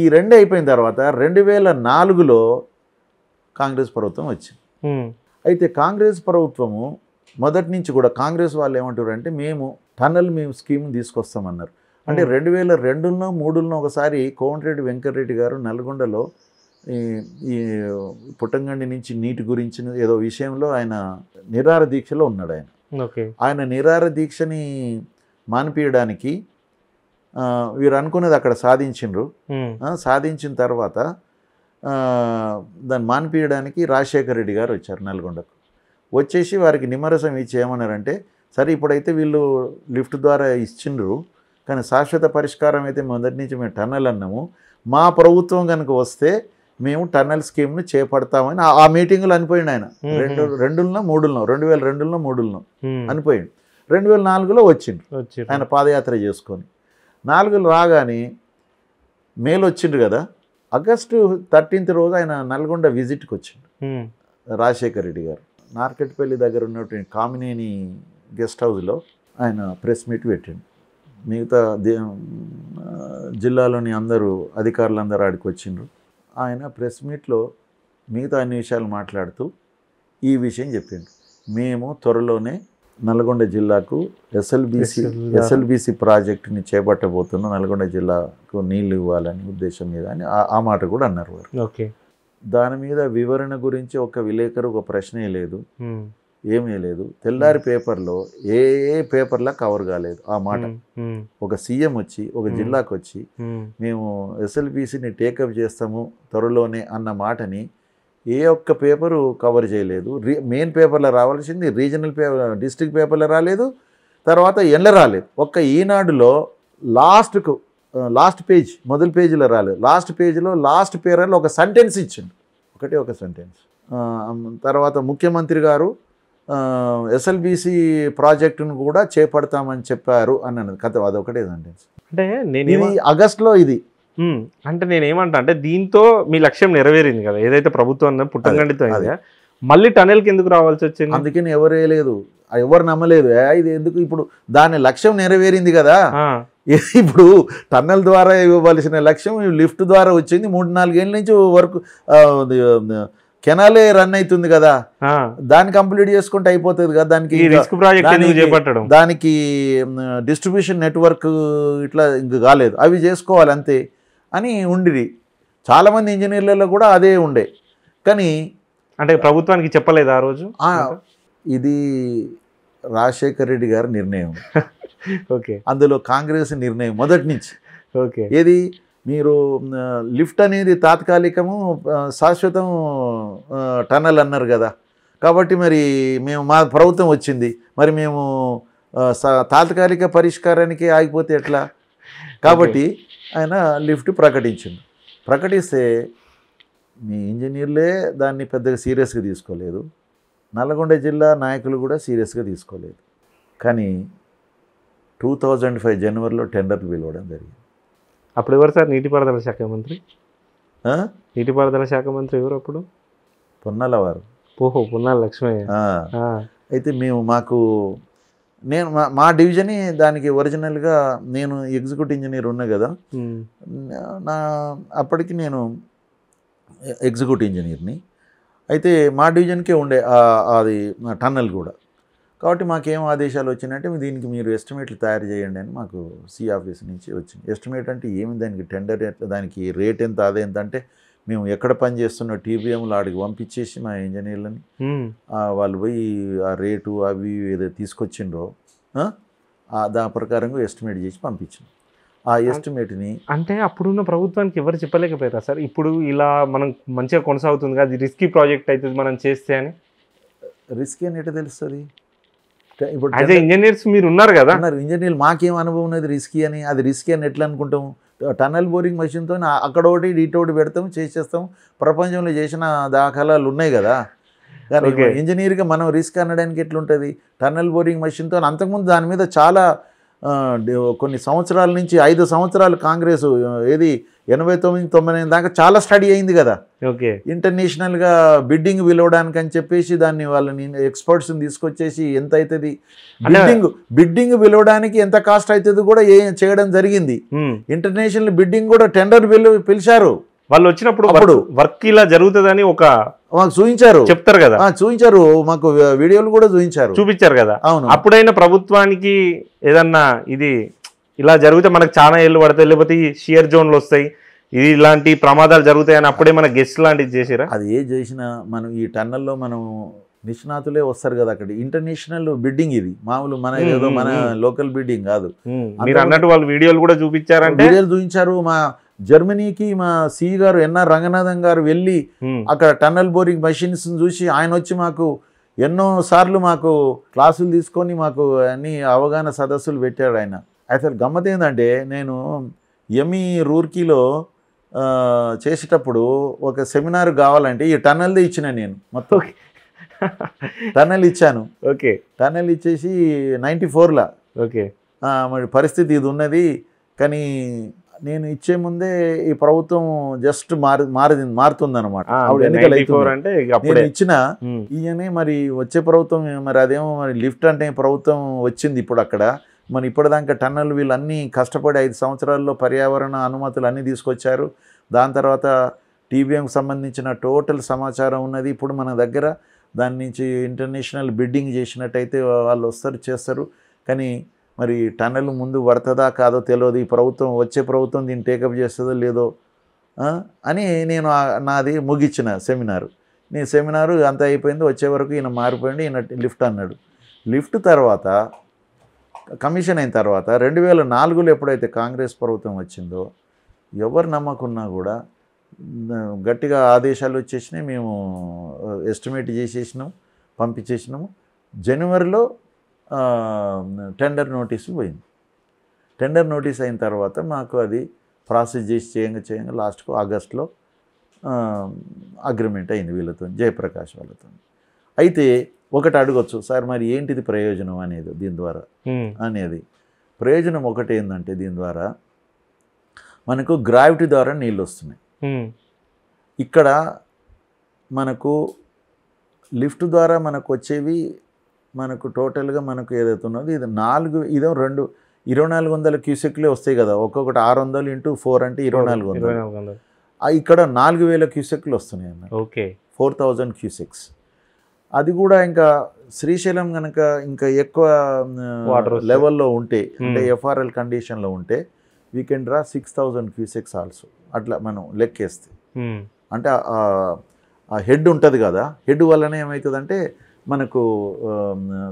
ఈ 2 అయిపోయిన తర్వాత 2004లో కాంగ్రెస్ ప్రభుత్వం వచ్చింది. అయితే కాంగ్రెస్ ప్రభుత్వము మొదటి నుంచి కూడా కాంగ్రెస్ వాళ్ళు ఏమంటారు అంటే మేము స్కీమ్ తీసుకొస్తామన్నారు. అంటే 2002లో 2003లో ఒకసారి కోమటిరెడ్డి వెంకటరెడ్డి గారు నల్గొండలో ఈ పుట్టంగండి నుంచి నీటి గురించి ఏదో విషయంలో ఆయన నిరాహార దీక్షలో ఉన్నాడు. ఆయన నిరాహార దీక్షని మానిపించడానికి వీరు అనుకున్నది అక్కడ సాధించిండ్రు. సాధించిన తర్వాత దాన్ని మానిపించడానికి రాజశేఖర రెడ్డి గారు వచ్చారు నల్గొండకు. వచ్చేసి వారికి నిమ్మరసం ఇచ్చి ఏమన్నారంటే, సరే ఇప్పుడైతే వీళ్ళు లిఫ్ట్ ద్వారా ఇచ్చిండ్రు, కానీ శాశ్వత పరిష్కారం అయితే మొదటి నుంచి మేము టన్నెల్ అన్నాము, మా ప్రభుత్వం కనుక వస్తే మేము టన్నెల్ స్కీమ్ను చేపడతామని ఆ మీటింగ్లో అనిపోయింది ఆయన. 2002లో 3లో అనిపోయింది. 2004లో వచ్చిండు ఆయన పాదయాత్ర చేసుకొని. 4లో రాగానే మేలో వచ్చిండు కదా, ఆగస్టు 13th రోజు ఆయన నల్గొండ విజిట్కి వచ్చిండు రాజశేఖర రెడ్డి గారు. నార్కెట్పల్లి దగ్గర ఉన్నటువంటి కామినేని గెస్ట్ హౌస్లో ఆయన ప్రెస్ మీట్ పెట్టిండు. మిగతా జిల్లాలోని అందరూ అధికారులందరూ ఆడికి వచ్చిండ్రు. ఆయన ప్రెస్ మీట్లో మిగతా అన్ని విషయాలు మాట్లాడుతూ ఈ విషయం చెప్పిండు, మేము త్వరలోనే నల్గొండ జిల్లాకు ఎస్ఎల్బిసి ప్రాజెక్టుని చేపట్టబోతున్నాం, నల్గొండ జిల్లాకు నీళ్ళు ఇవ్వాలని ఉద్దేశం మీద అని ఆ మాట కూడా అన్నారు వారు. ఓకే. దాని మీద వివరణ గురించి ఒక విలేకరు ఒక ప్రశ్నే లేదు, ఏమీ లేదు. తెల్లారి పేపర్లో ఏ పేపర్లా కవర్ కాలేదు ఆ మాట. ఒక సీఎం వచ్చి ఒక జిల్లాకు వచ్చి మేము ఎస్ఎల్బిసిని టేకప్ చేస్తాము త్వరలోనే అన్న మాటని ఏ ఒక్క పేపరు కవర్ చేయలేదు. మెయిన్ పేపర్లో రావాల్సింది రీజనల్ పేపర్, డిస్ట్రిక్ట్ పేపర్లో రాలేదు, తర్వాత ఎండ్ల రాలేదు. ఒక్క ఈనాడులో లాస్ట్ పేజ్, మొదటి పేజీలో రాలేదు, లాస్ట్ పేజీలో లాస్ట్ పేరాలో ఒక సెంటెన్స్ ఇచ్చిండు, ఒక సెంటెన్స్. తర్వాత ముఖ్యమంత్రి గారు ఎస్ఎల్బిసి ప్రాజెక్టును కూడా చేపడతామని చెప్పారు అన్నది కథ. అదొకటే సెంటెన్స్. అంటే నేను ఆగస్టులో ఇది అంటే నేనేమంటా అంటే దీంతో మీ లక్ష్యం నెరవేరింది కదా, ఏదైతే ప్రభుత్వం పుట్టంగండితో అయిందా, మళ్ళీ టనెల్కి ఎందుకు రావాల్సి వచ్చింది? అందుకని ఎవరు నమ్మలేదు. ఇది ఎందుకు, ఇప్పుడు దాని లక్ష్యం నెరవేరింది కదా, ఇప్పుడు టన్నెల్ ద్వారా ఇవ్వవలసిన లక్ష్యం లిఫ్ట్ ద్వారా వచ్చింది. 3-4 ఏళ్ళ నుంచి వరకు కెనాలే రన్ అవుతుంది కదా, దాన్ని కంప్లీట్ చేసుకుంటే అయిపోతుంది కదా. దానికి డిస్ట్రిబ్యూషన్ నెట్వర్క్ ఇట్లా ఇంక కాలేదు, అవి చేసుకోవాలి అంతే అని ఉండిది. చాలామంది ఇంజనీర్లలో కూడా అదే ఉండే. కానీ అంటే ప్రభుత్వానికి చెప్పలేదు ఆ రోజు? ఇది రాజశేఖర్ రెడ్డి గారి నిర్ణయం. ఓకే. అందులో కాంగ్రెస్ నిర్ణయం మొదటి నుంచి. ఓకే. ఏది మీరు లిఫ్ట్ అనేది తాత్కాలికము, శాశ్వతం టన్నల్ అన్నారు కదా. కాబట్టి మరి మేము మా ప్రభుత్వం వచ్చింది, మరి మేము తాత్కాలిక పరిష్కారానికి ఆగిపోతే ఎట్లా? కాబట్టి ఆయన లిఫ్ట్ ప్రకటించింది. ప్రకటిస్తే మీ ఇంజనీర్లే దాన్ని పెద్దగా సీరియస్గా తీసుకోలేదు, నల్గొండ జిల్లా నాయకులు కూడా సీరియస్గా తీసుకోలేదు. కానీ 2005 జనవరిలో టెండర్లు పిలవడం జరిగింది. అప్పుడు ఎవరు సార్ నీటిపారుదల శాఖ మంత్రి? నీటిపారుదల శాఖ మంత్రి ఎవరు అప్పుడు? పొన్నాల వారు. ఓహో, పొన్నాల లక్ష్మయ్య. అయితే నేను మా డివిజనే దానికి ఒరిజినల్గా నేను ఎగ్జిక్యూటివ్ ఇంజనీర్ ఉన్నా కదా, అప్పటికి నేను ఎగ్జిక్యూటివ్ ఇంజనీర్ని. అయితే మా డివిజన్కే ఉండే అది టన్నల్ కూడా. కాబట్టి మాకేం ఆదేశాలు వచ్చినాయంటే దీనికి మీరు ఎస్టిమేట్లు తయారు చేయండి అని మాకు సి ఆఫీస్ నుంచి వచ్చింది. ఎస్టిమేట్ అంటే ఏమి, దానికి టెండర్ ఎట్లా, దానికి రేట్ ఎంత, అదేంత అంటే మేము ఎక్కడ పని చేస్తున్న టీబీఎంలో ఆడికి పంపించేసి మా ఇంజనీర్లని వాళ్ళు పోయి ఆ రేటు అవి ఏదో తీసుకొచ్చిండ్రో దాని ప్రకారంగా ఎస్టిమేట్ చేసి పంపించాం. ఆ ఎస్టిమేట్ని అంటే అప్పుడున్న ప్రభుత్వానికి ఎవరు చెప్పలేకపోయారా సార్ ఇప్పుడు ఇలా మనం మంచిగా కొనసాగుతుంది కదా, అది రిస్కీ ప్రాజెక్ట్ అవుతుంది మనం చేస్తే అని? రిస్క్ అని ఎట్లా తెలుస్తుంది? ఇప్పుడు అదే ఇంజనీర్స్ మీరు ఉన్నారు కదా, ఇంజనీర్లు మాకేం అనుభవం ఉన్నది రిస్కీ అని? అది రిస్కీ అని ఎట్లా అనుకుంటాం? టన్నల్ బోరింగ్ మెషిన్తో అక్కడ ఒకటి ఇటోటి పెడతాం, చేసేస్తాం. ప్రపంచంలో చేసిన దాఖలాలు ఉన్నాయి కదా. కానీ ఇంజనీర్గా మనం రిస్క్ అనడానికి ఎట్లుంటుంది? టన్నల్ బోరింగ్ మెషిన్తో అంతకుముందు దాని మీద చాలా కొన్ని సంవత్సరాల నుంచి 5 సంవత్సరాలు కాంగ్రెస్ ఏది 89-90 దాకా చాలా స్టడీ అయింది కదా. ఓకే. ఇంటర్నేషనల్గా బిడ్డింగ్ పిలవడానికి అని చెప్పేసి దాన్ని వాళ్ళని ఎక్స్పర్ట్స్ని తీసుకొచ్చేసి ఎంత అవుతుంది బిడ్డింగ్ పిలవడానికి ఎంత కాస్ట్ అవుతుంది కూడా చేయడం జరిగింది. ఇంటర్నేషనల్ బిడ్డింగ్ కూడా టెండర్ పిలిచారు. వాళ్ళు వచ్చినప్పుడు వర్క్ ఇలా జరుగుతుందని మాకు చూపించారు, చెప్తారు కదా, చూపించారు, మాకు వీడియోలు కూడా చూపించారు కదా. అవును. అప్పుడైనా ప్రభుత్వానికి ఏదన్నా ఇది ఇలా జరిగితే మనకు చాలా ఏళ్ళు పడతాయి, లేకపోతే ఈ షియర్ జోన్లు వస్తాయి, ఇది ఇలాంటి ప్రమాదాలు జరుగుతాయని అప్పుడే మన గెస్ట్ లాంటివి చేసిరా? అది ఏ చేసినా మనం ఈ టన్నల్లో మనం నిష్ణాతులే వస్తారు కదా. అక్కడ ఇంటర్నేషనల్ బిడ్డింగ్, ఇది మామూలు మన ఏదో మన లోకల్ బిడ్డింగ్ కాదు. మీరు అన్నట్టు వాళ్ళు వీడియోలు కూడా చూపించారంటే, వీడియోలు చూపించారు. మా జర్మనీకి మా సి గారు ఎన్ఆర్ రంగనాథన్ గారు వెళ్ళి అక్కడ టన్నల్ బోరింగ్ మెషిన్స్ చూసి ఆయన వచ్చి మాకు ఎన్నో సార్లు మాకు క్లాసులు తీసుకొని మాకు అన్ని అవగాహన సదస్సులు పెట్టాడు ఆయన. అసలు గమ్మత్ ఏంటంటే నేను ఎంఈ రూర్కీలో చేసేటప్పుడు ఒక సెమినార్ కావాలంటే ఈ టన్నల్దే ఇచ్చిన నేను మొత్తం టన్నల్ ఇచ్చాను. ఓకే. టన్నల్ ఇచ్చేసి 94లో. ఓకే. మరి పరిస్థితి ఇది ఉన్నది. కానీ నేను ఇచ్చే ముందే ఈ ప్రభుత్వం జస్ట్ మారుతుందన్నమాట. నేను ఇచ్చిన ఈయనే మరి వచ్చే ప్రభుత్వం మరి అదేమో మరి లిఫ్ట్ అంటే ప్రభుత్వం వచ్చింది ఇప్పుడు అక్కడ. మరి ఇప్పటిదాకా టన్నల్ వీళ్ళు అన్నీ కష్టపడి 5 సంవత్సరాల్లో పర్యావరణ అనుమతులు అన్నీ తీసుకొచ్చారు. దాని తర్వాత టీబీఎంకి సంబంధించిన టోటల్ సమాచారం ఉన్నది ఇప్పుడు మన దగ్గర. దాని నుంచి ఇంటర్నేషనల్ బిడ్డింగ్ చేసినట్టయితే వాళ్ళు వస్తారు, చేస్తారు. కానీ మరి టన్నల్ ముందు పడుతుందా కాదో తెలియదు. ఈ ప్రభుత్వం వచ్చే ప్రభుత్వం దీన్ని టేకప్ చేస్తుందో లేదో అని నేను నాది ముగించిన సెమినారు. నేను సెమినారు అంతా అయిపోయింది. వచ్చే వరకు ఈయన మారిపోయింది, ఈయన లిఫ్ట్ అన్నాడు. లిఫ్ట్ తర్వాత కమిషన్ అయిన తర్వాత 2004లో ఎప్పుడైతే కాంగ్రెస్ ప్రభుత్వం వచ్చిందో ఎవరు నమ్మకున్నా కూడా గట్టిగా ఆదేశాలు వచ్చేసినాయి. మేము ఎస్టిమేట్ చేసేసినాం, పంపించేసినాము. జనవరిలో టెండర్ నోటీసు పోయింది. టెండర్ నోటీస్ అయిన తర్వాత మాకు అది ప్రాసెస్ చేసి చేయంగా లాస్ట్కు ఆగస్టులో అగ్రిమెంట్ అయింది వీళ్ళతో, జయప్రకాష్ వాళ్ళతో. అయితే ఒకటి అడగొచ్చు, సార్ మరి ఏంటిది ప్రయోజనం అనేది దీని ద్వారా అనేది? ప్రయోజనం ఒకటి ఏంటంటే దీని ద్వారా మనకు గ్రావిటీ ద్వారా నీళ్ళు వస్తున్నాయి. ఇక్కడ మనకు లిఫ్ట్ ద్వారా మనకు వచ్చేవి మనకు టోటల్గా మనకు ఏదైతే ఉన్నదో ఇది 2400 క్యూసెక్లే వస్తాయి కదా. ఒక్కొక్కటి 600 × 4 అంటే 2400. ఇక్కడ 4000 క్యూసెక్లు వస్తున్నాయి అన్న. ఓకే. 4000 క్యూసెక్స్. అది కూడా ఇంకా శ్రీశైలం కనుక ఇంకా ఎక్కువ లెవెల్లో ఉంటే అంటే ఎఫ్ఆర్ఎల్ కండిషన్లో ఉంటే we can draw 6000 cusecs also. అట్లా మనం లెక్కేస్తే అంటే ఆ హెడ్ ఉంటుంది కదా, హెడ్ వల్లనే ఏమవుతుందంటే మనకు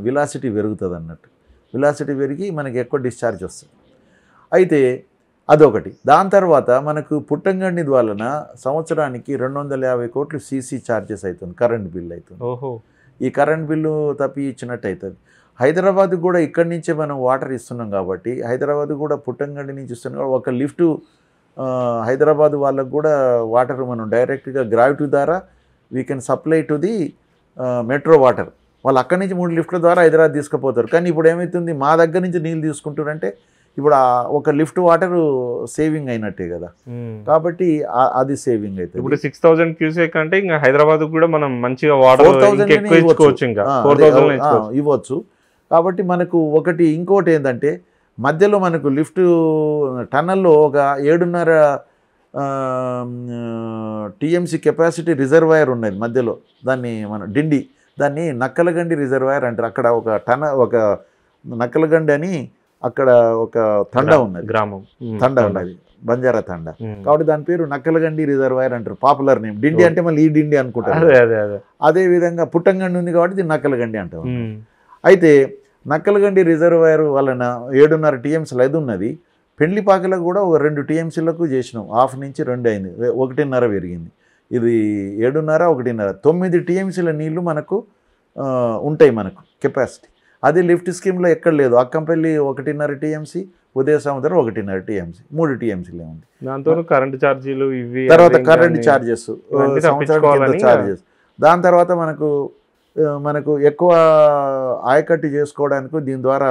విలాసిటీ పెరుగుతుంది అన్నట్టు. విలాసిటీ పెరిగి మనకి ఎక్కువ డిశ్చార్జ్ వస్తుంది. అయితే అదొకటి. దాని తర్వాత మనకు పుట్టంగండి వలన సంవత్సరానికి 250 కోట్లు సీసీ ఛార్జెస్ అవుతుంది, కరెంట్ బిల్ అవుతుంది. ఓహో. ఈ కరెంట్ బిల్లు తప్పి ఇచ్చినట్టు అవుతుంది. హైదరాబాద్ కూడా ఇక్కడి నుంచే మనం వాటర్ ఇస్తున్నాం కాబట్టి హైదరాబాద్ కూడా పుట్టంగండి నుంచి ఇస్తున్నాం కాబట్టి ఒక లిఫ్ట్ హైదరాబాద్ వాళ్ళకు కూడా వాటర్ మనం డైరెక్ట్గా గ్రావిటీ ద్వారా we can supply to the metro water. వాళ్ళు అక్కడి నుంచి 3 లిఫ్ట్ల ద్వారా హైదరాబాద్ తీసుకుపోతారు. కానీ ఇప్పుడు ఏమవుతుంది, మా దగ్గర నుంచి నీళ్ళు తీసుకుంటారంటే ఇప్పుడు ఒక లిఫ్ట్ వాటర్ సేవింగ్ అయినట్టే కదా. కాబట్టి అది సేవింగ్ అవుతుంది. ఇప్పుడు 6000 క్యూసెక్ అంటే ఇంకా హైదరాబాద్ కూడా మనం మంచిగా వాటర్ ఇవ్వచ్చు. కాబట్టి మనకు ఇంకోటి ఏంటంటే మధ్యలో మనకు లిఫ్ట్ టన్నల్లో ఒక 7.5 టీఎంసీ కెపాసిటీ రిజర్వాయర్ ఉన్నది మధ్యలో. దాన్ని మన డిండి, దాన్ని నక్కలగండి రిజర్వాయర్ అంటారు. అక్కడ ఒక నక్కలగండి అని అక్కడ ఒక తండ ఉన్నది, గ్రామం తండ ఉన్నది, బంజారా తండ. కాబట్టి దాని పేరు నక్కలగండి రిజర్వాయర్ అంటారు, పాపులర్ నేమ్. డిండి అంటే మళ్ళీ ఈ డిండి అనుకుంటారు. అదే విధంగా పుట్టంగండి ఉంది కాబట్టి దీన్ని నక్కలగండి అంటాం. అయితే నక్కలగండి రిజర్వాయర్ వలన 7.5 టీఎంసీలు అది ఉన్నది. పెండ్లిపాకలకు కూడా ఒక 2 టీఎంసీలకు చేసినాం. హాఫ్ నుంచి 2 అయింది, 1.5 పెరిగింది. ఇది 7.5, 1.5, 9 టీఎంసీల నీళ్లు మనకు ఉంటాయి మనకు కెపాసిటీ. అది లిఫ్ట్ స్కీమ్లో ఎక్కడ లేదు. అక్కంపల్లి 1.5 టీఎంసీ, ఉదయ సముద్రం 1.5 టీఎంసీ, 3 టీఎంసీలే ఉంది. దాంతో కరెంటు ఛార్జీలు ఇవి, తర్వాత కరెంట్ ఛార్జెస్, ఛార్జెస్. దాని తర్వాత మనకు ఎక్కువ ఆయకట్టు చేసుకోవడానికి దీని ద్వారా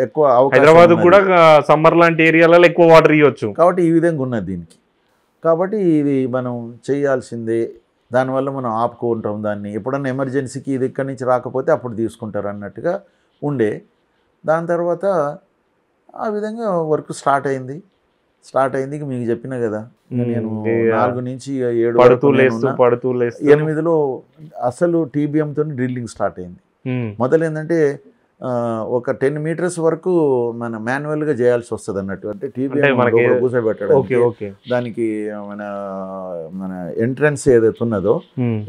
ఎక్కువ హైదరాబాద్ కూడా సమ్మర్ లాంటి ఏరియాలలో ఎక్కువ వాటర్ ఇవ్వచ్చు. కాబట్టి ఈ విధంగా ఉన్నది దీనికి. కాబట్టి ఇది మనం చేయాల్సిందే. దానివల్ల మనం ఆపుకుంటాం దాన్ని. ఎప్పుడన్నా ఎమర్జెన్సీకి ఇది ఇక్కడి నుంచి రాకపోతే అప్పుడు తీసుకుంటారు అన్నట్టుగా ఉండే. దాని తర్వాత ఆ విధంగా వర్క్ స్టార్ట్ అయింది. మీకు చెప్పిన కదా, నేను 4 నుంచి 7 8లో అసలు టీబీఎంతో డ్రిల్లింగ్ స్టార్ట్ అయింది. మొదలు ఏంటంటే ఒక 10 మీటర్స్ వరకు మన మాన్యువల్గా చేయాల్సి వస్తుంది అన్నట్టు. అంటే టీబీఎం కూర్చోబెట్టడం, దానికి మన ఎంట్రన్స్ ఏదైతే ఉన్నదో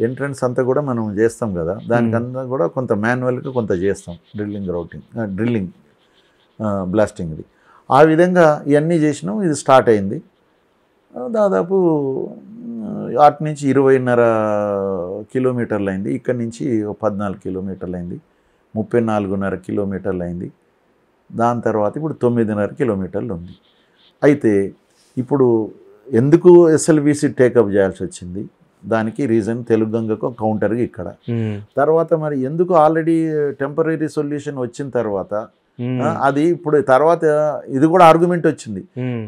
ఎంట్రన్స్ అంతా కూడా మనం చేస్తాం కదా, దానికంతా కూడా కొంత మాన్యువల్గా కొంత చేస్తాం. డ్రిల్లింగ్ బ్లాస్టింగ్ది ఆ విధంగా ఇవన్నీ చేసినాం. ఇది స్టార్ట్ అయింది. దాదాపు అటు నుంచి 20.5 కిలోమీటర్లు అయింది. ఇక్కడి నుంచి 14 కిలోమీటర్లు అయింది. 34.5 కిలోమీటర్లు అయింది. దాని తర్వాత ఇప్పుడు 9.5 కిలోమీటర్లు ఉంది. అయితే ఇప్పుడు ఎందుకు ఎస్ఎల్బీసీ టేకప్ చేయాల్సి వచ్చింది, దానికి రీజన్ తెలుగంగకు కౌంటర్గా ఇక్కడ. తర్వాత మరి ఎందుకు ఆల్రెడీ టెంపరీ సొల్యూషన్ వచ్చిన తర్వాత అది ఇప్పుడు తర్వాత ఇది కూడా ఆర్గ్యుమెంట్ వచ్చింది.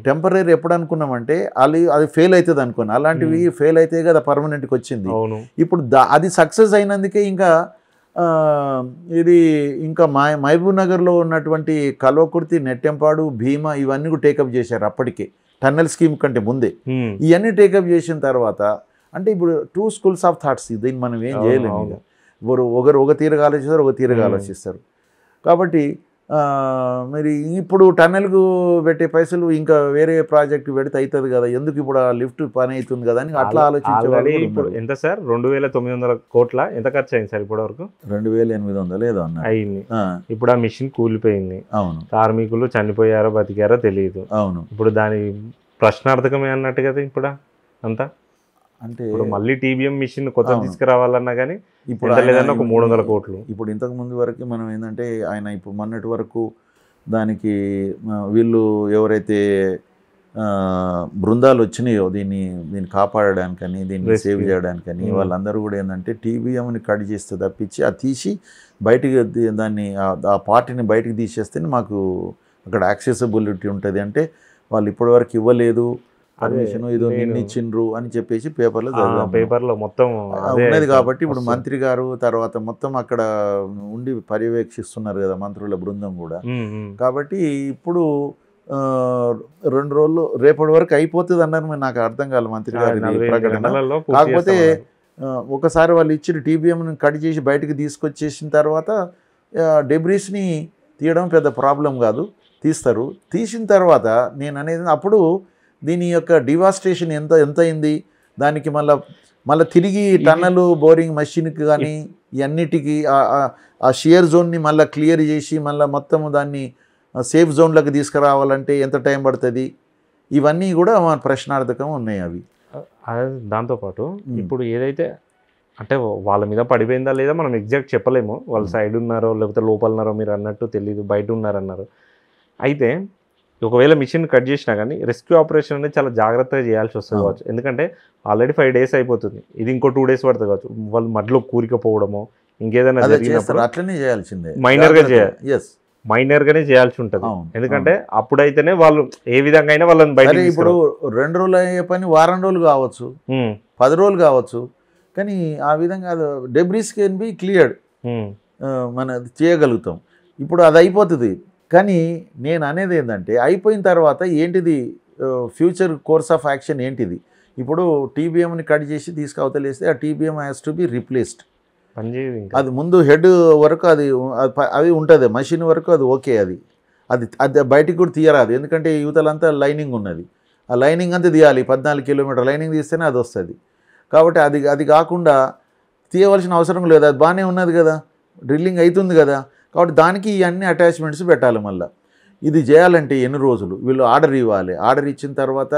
టెంపరీ ఎప్పుడు అనుకున్నామంటే అది ఫెయిల్ అవుతుంది అనుకున్నాం. అలాంటివి ఫెయిల్ అయితే కదా పర్మనెంట్కి వచ్చింది. ఇప్పుడు అది సక్సెస్ అయినందుకే ఇంకా మహబూబ్ నగర్లో ఉన్నటువంటి కల్వకుర్తి, నెట్టెంపాడు, భీమా ఇవన్నీ కూడా టేకప్ చేశారు అప్పటికే, టన్నెల్ స్కీమ్ కంటే ముందే. ఇవన్నీ టేకప్ చేసిన తర్వాత అంటే ఇప్పుడు 2 schools of thoughts. దీన్ని మనం ఏం చేయలేము. ఒకరు ఒక తీరుగా ఆలోచిస్తారు, ఒక తీరుగా ఆలోచిస్తారు. కాబట్టి మరి ఇప్పుడు టన్నెల్కు పెట్టే పైసలు ఇంకా వేరే ప్రాజెక్టు పెడితే అవుతుంది కదా, ఎందుకు ఇప్పుడు ఆ లిఫ్ట్ పని అవుతుంది కదా అని అట్లా ఆలోచించేవాళ్ళు. ఇప్పుడు ఎంత సార్, 2900 కోట్ల ఎంత ఖర్చు అయింది సార్ ఇప్పటి వరకు? 2800 ఏదో అన్న అయింది. ఇప్పుడు ఆ మిషన్ కూలిపోయింది. అవును. కార్మికులు చనిపోయారో బతికారో తెలియదు. అవును. ఇప్పుడు దాని ప్రశ్నార్థకమే అన్నట్టు కదా ఇప్పుడు అంతా. అంటే ఇప్పుడు మళ్ళీ టీబీఎం మిషన్ కొత్త తీసుకురావాలన్నా కానీ ఇప్పుడు లేదన్నా ఒక 300 కోట్లు. ఇప్పుడు ఇంతకు ముందు వరకు మనం ఏంటంటే ఆయన ఇప్పుడు మొన్నటి వరకు దానికి వీళ్ళు ఎవరైతే బృందాలు వచ్చినాయో దీన్ని కాపాడడానికని, దీన్ని సేవ్ చేయడానికని, వాళ్ళందరూ కూడా ఏంటంటే టీబీఎంని కట్ చేస్తే తప్పించి అది తీసి బయటికి దాన్ని ఆ పార్టీని బయటికి తీసేస్తే మాకు అక్కడ యాక్సెసిబిలిటీ ఉంటుంది. అంటే వాళ్ళు ఇప్పటివరకు ఇవ్వలేదు పర్మిషన్, ఏదో నిన్న ఇచ్చిండ్రు అని చెప్పేసి పేపర్లో మొత్తం ఉన్నది. కాబట్టి ఇప్పుడు మంత్రి గారు తర్వాత మొత్తం అక్కడ ఉండి పర్యవేక్షిస్తున్నారు కదా మంత్రుల బృందం కూడా. కాబట్టి ఇప్పుడు 2 రోజులు రేపటి వరకు అయిపోతుంది అన్నారు. నాకు అర్థం కాలేదు మంత్రి గారి ప్రకటన. కాకపోతే ఒకసారి వాళ్ళు ఇచ్చిన టీబీఎంని కట్ చేసి బయటకు తీసుకొచ్చేసిన తర్వాత డెబ్రీస్ని తీయడం పెద్ద ప్రాబ్లం కాదు, తీస్తారు. తీసిన తర్వాత నేను అనేది అప్పుడు దీని యొక్క డివాస్టేషన్ ఎంత అయింది, దానికి మళ్ళీ మళ్ళీ తిరిగి టన్నలు బోరింగ్ మెషిన్కి కానీ ఇవన్నిటికీ ఆ షియర్ జోన్ని మళ్ళీ క్లియర్ చేసి మళ్ళీ మొత్తం దాన్ని సేఫ్ జోన్లోకి తీసుకురావాలంటే ఎంత టైం పడుతుంది, ఇవన్నీ కూడా మన ప్రశ్నార్థకం ఉన్నాయి అవి. దాంతోపాటు ఇప్పుడు ఏదైతే అంటే వాళ్ళ మీద పడిపోయిందా లేదా మనం ఎగ్జాక్ట్ చెప్పలేము, వాళ్ళ సైడ్ ఉన్నారో లేకపోతే లోపల ఉన్నారో మీరు అన్నట్టు తెలియదు, బయట ఉన్నారన్నారు. అయితే ఒకవేళ మిషన్ కట్ చేసినా కానీ రెస్క్యూ ఆపరేషన్ అనేది చాలా జాగ్రత్తగా చేయాల్సి వస్తుంది కావచ్చు, ఎందుకంటే ఆల్రెడీ 5 days అయిపోతుంది, ఇది ఇంకో 2 days పడుతుంది కావచ్చు. వాళ్ళు మధ్యలో కూరికపోవడమో ఇంకేదైనా జరిగినప్పుడు అట్లనే చేయాల్సిందే, మైనర్గా చేయాలి, మైనర్గానే చేయాల్సి ఉంటుంది. ఎందుకంటే అప్పుడైతేనే వాళ్ళు ఏ విధంగా అయినా వాళ్ళని బయట. ఇప్పుడు 2 రోజులు అయ్యే పని వారం రోజులు కావచ్చు, 10 రోజులు కావచ్చు, కానీ ఆ విధంగా డెబ్రీస్ కెన్ బి క్లియర్డ్, మన చేయగలుగుతాం. ఇప్పుడు అది అయిపోతుంది. కానీ నేను అనేది ఏంటంటే అయిపోయిన తర్వాత ఏంటిది ఫ్యూచర్ కోర్స్ ఆఫ్ యాక్షన్ ఏంటిది? ఇప్పుడు టీబీఎంని కట్ చేసి తీసుకవతలేస్తే ఆ TBM has to be replaced. అది ముందు హెడ్ వరకు అది ఉంటుంది, మషిన్ వరకు అది ఓకే, అది బయటికి కూడా తీయరాదు, ఎందుకంటే యువతలంతా లైనింగ్ ఉన్నది, ఆ లైనింగ్ అంతా తీయాలి. 14 కిలోమీటర్ లైనింగ్ తీస్తేనే అది వస్తుంది. కాబట్టి అది కాకుండా తీయవలసిన అవసరం లేదు, అది బాగానే ఉన్నది కదా, డ్రిల్లింగ్ అవుతుంది కదా. కాబట్టి దానికి ఇవన్నీ అటాచ్మెంట్స్ పెట్టాలి. మళ్ళీ ఇది చేయాలంటే ఎన్ని రోజులు వీళ్ళు ఆర్డర్ ఇవ్వాలి, ఆర్డర్ ఇచ్చిన తర్వాత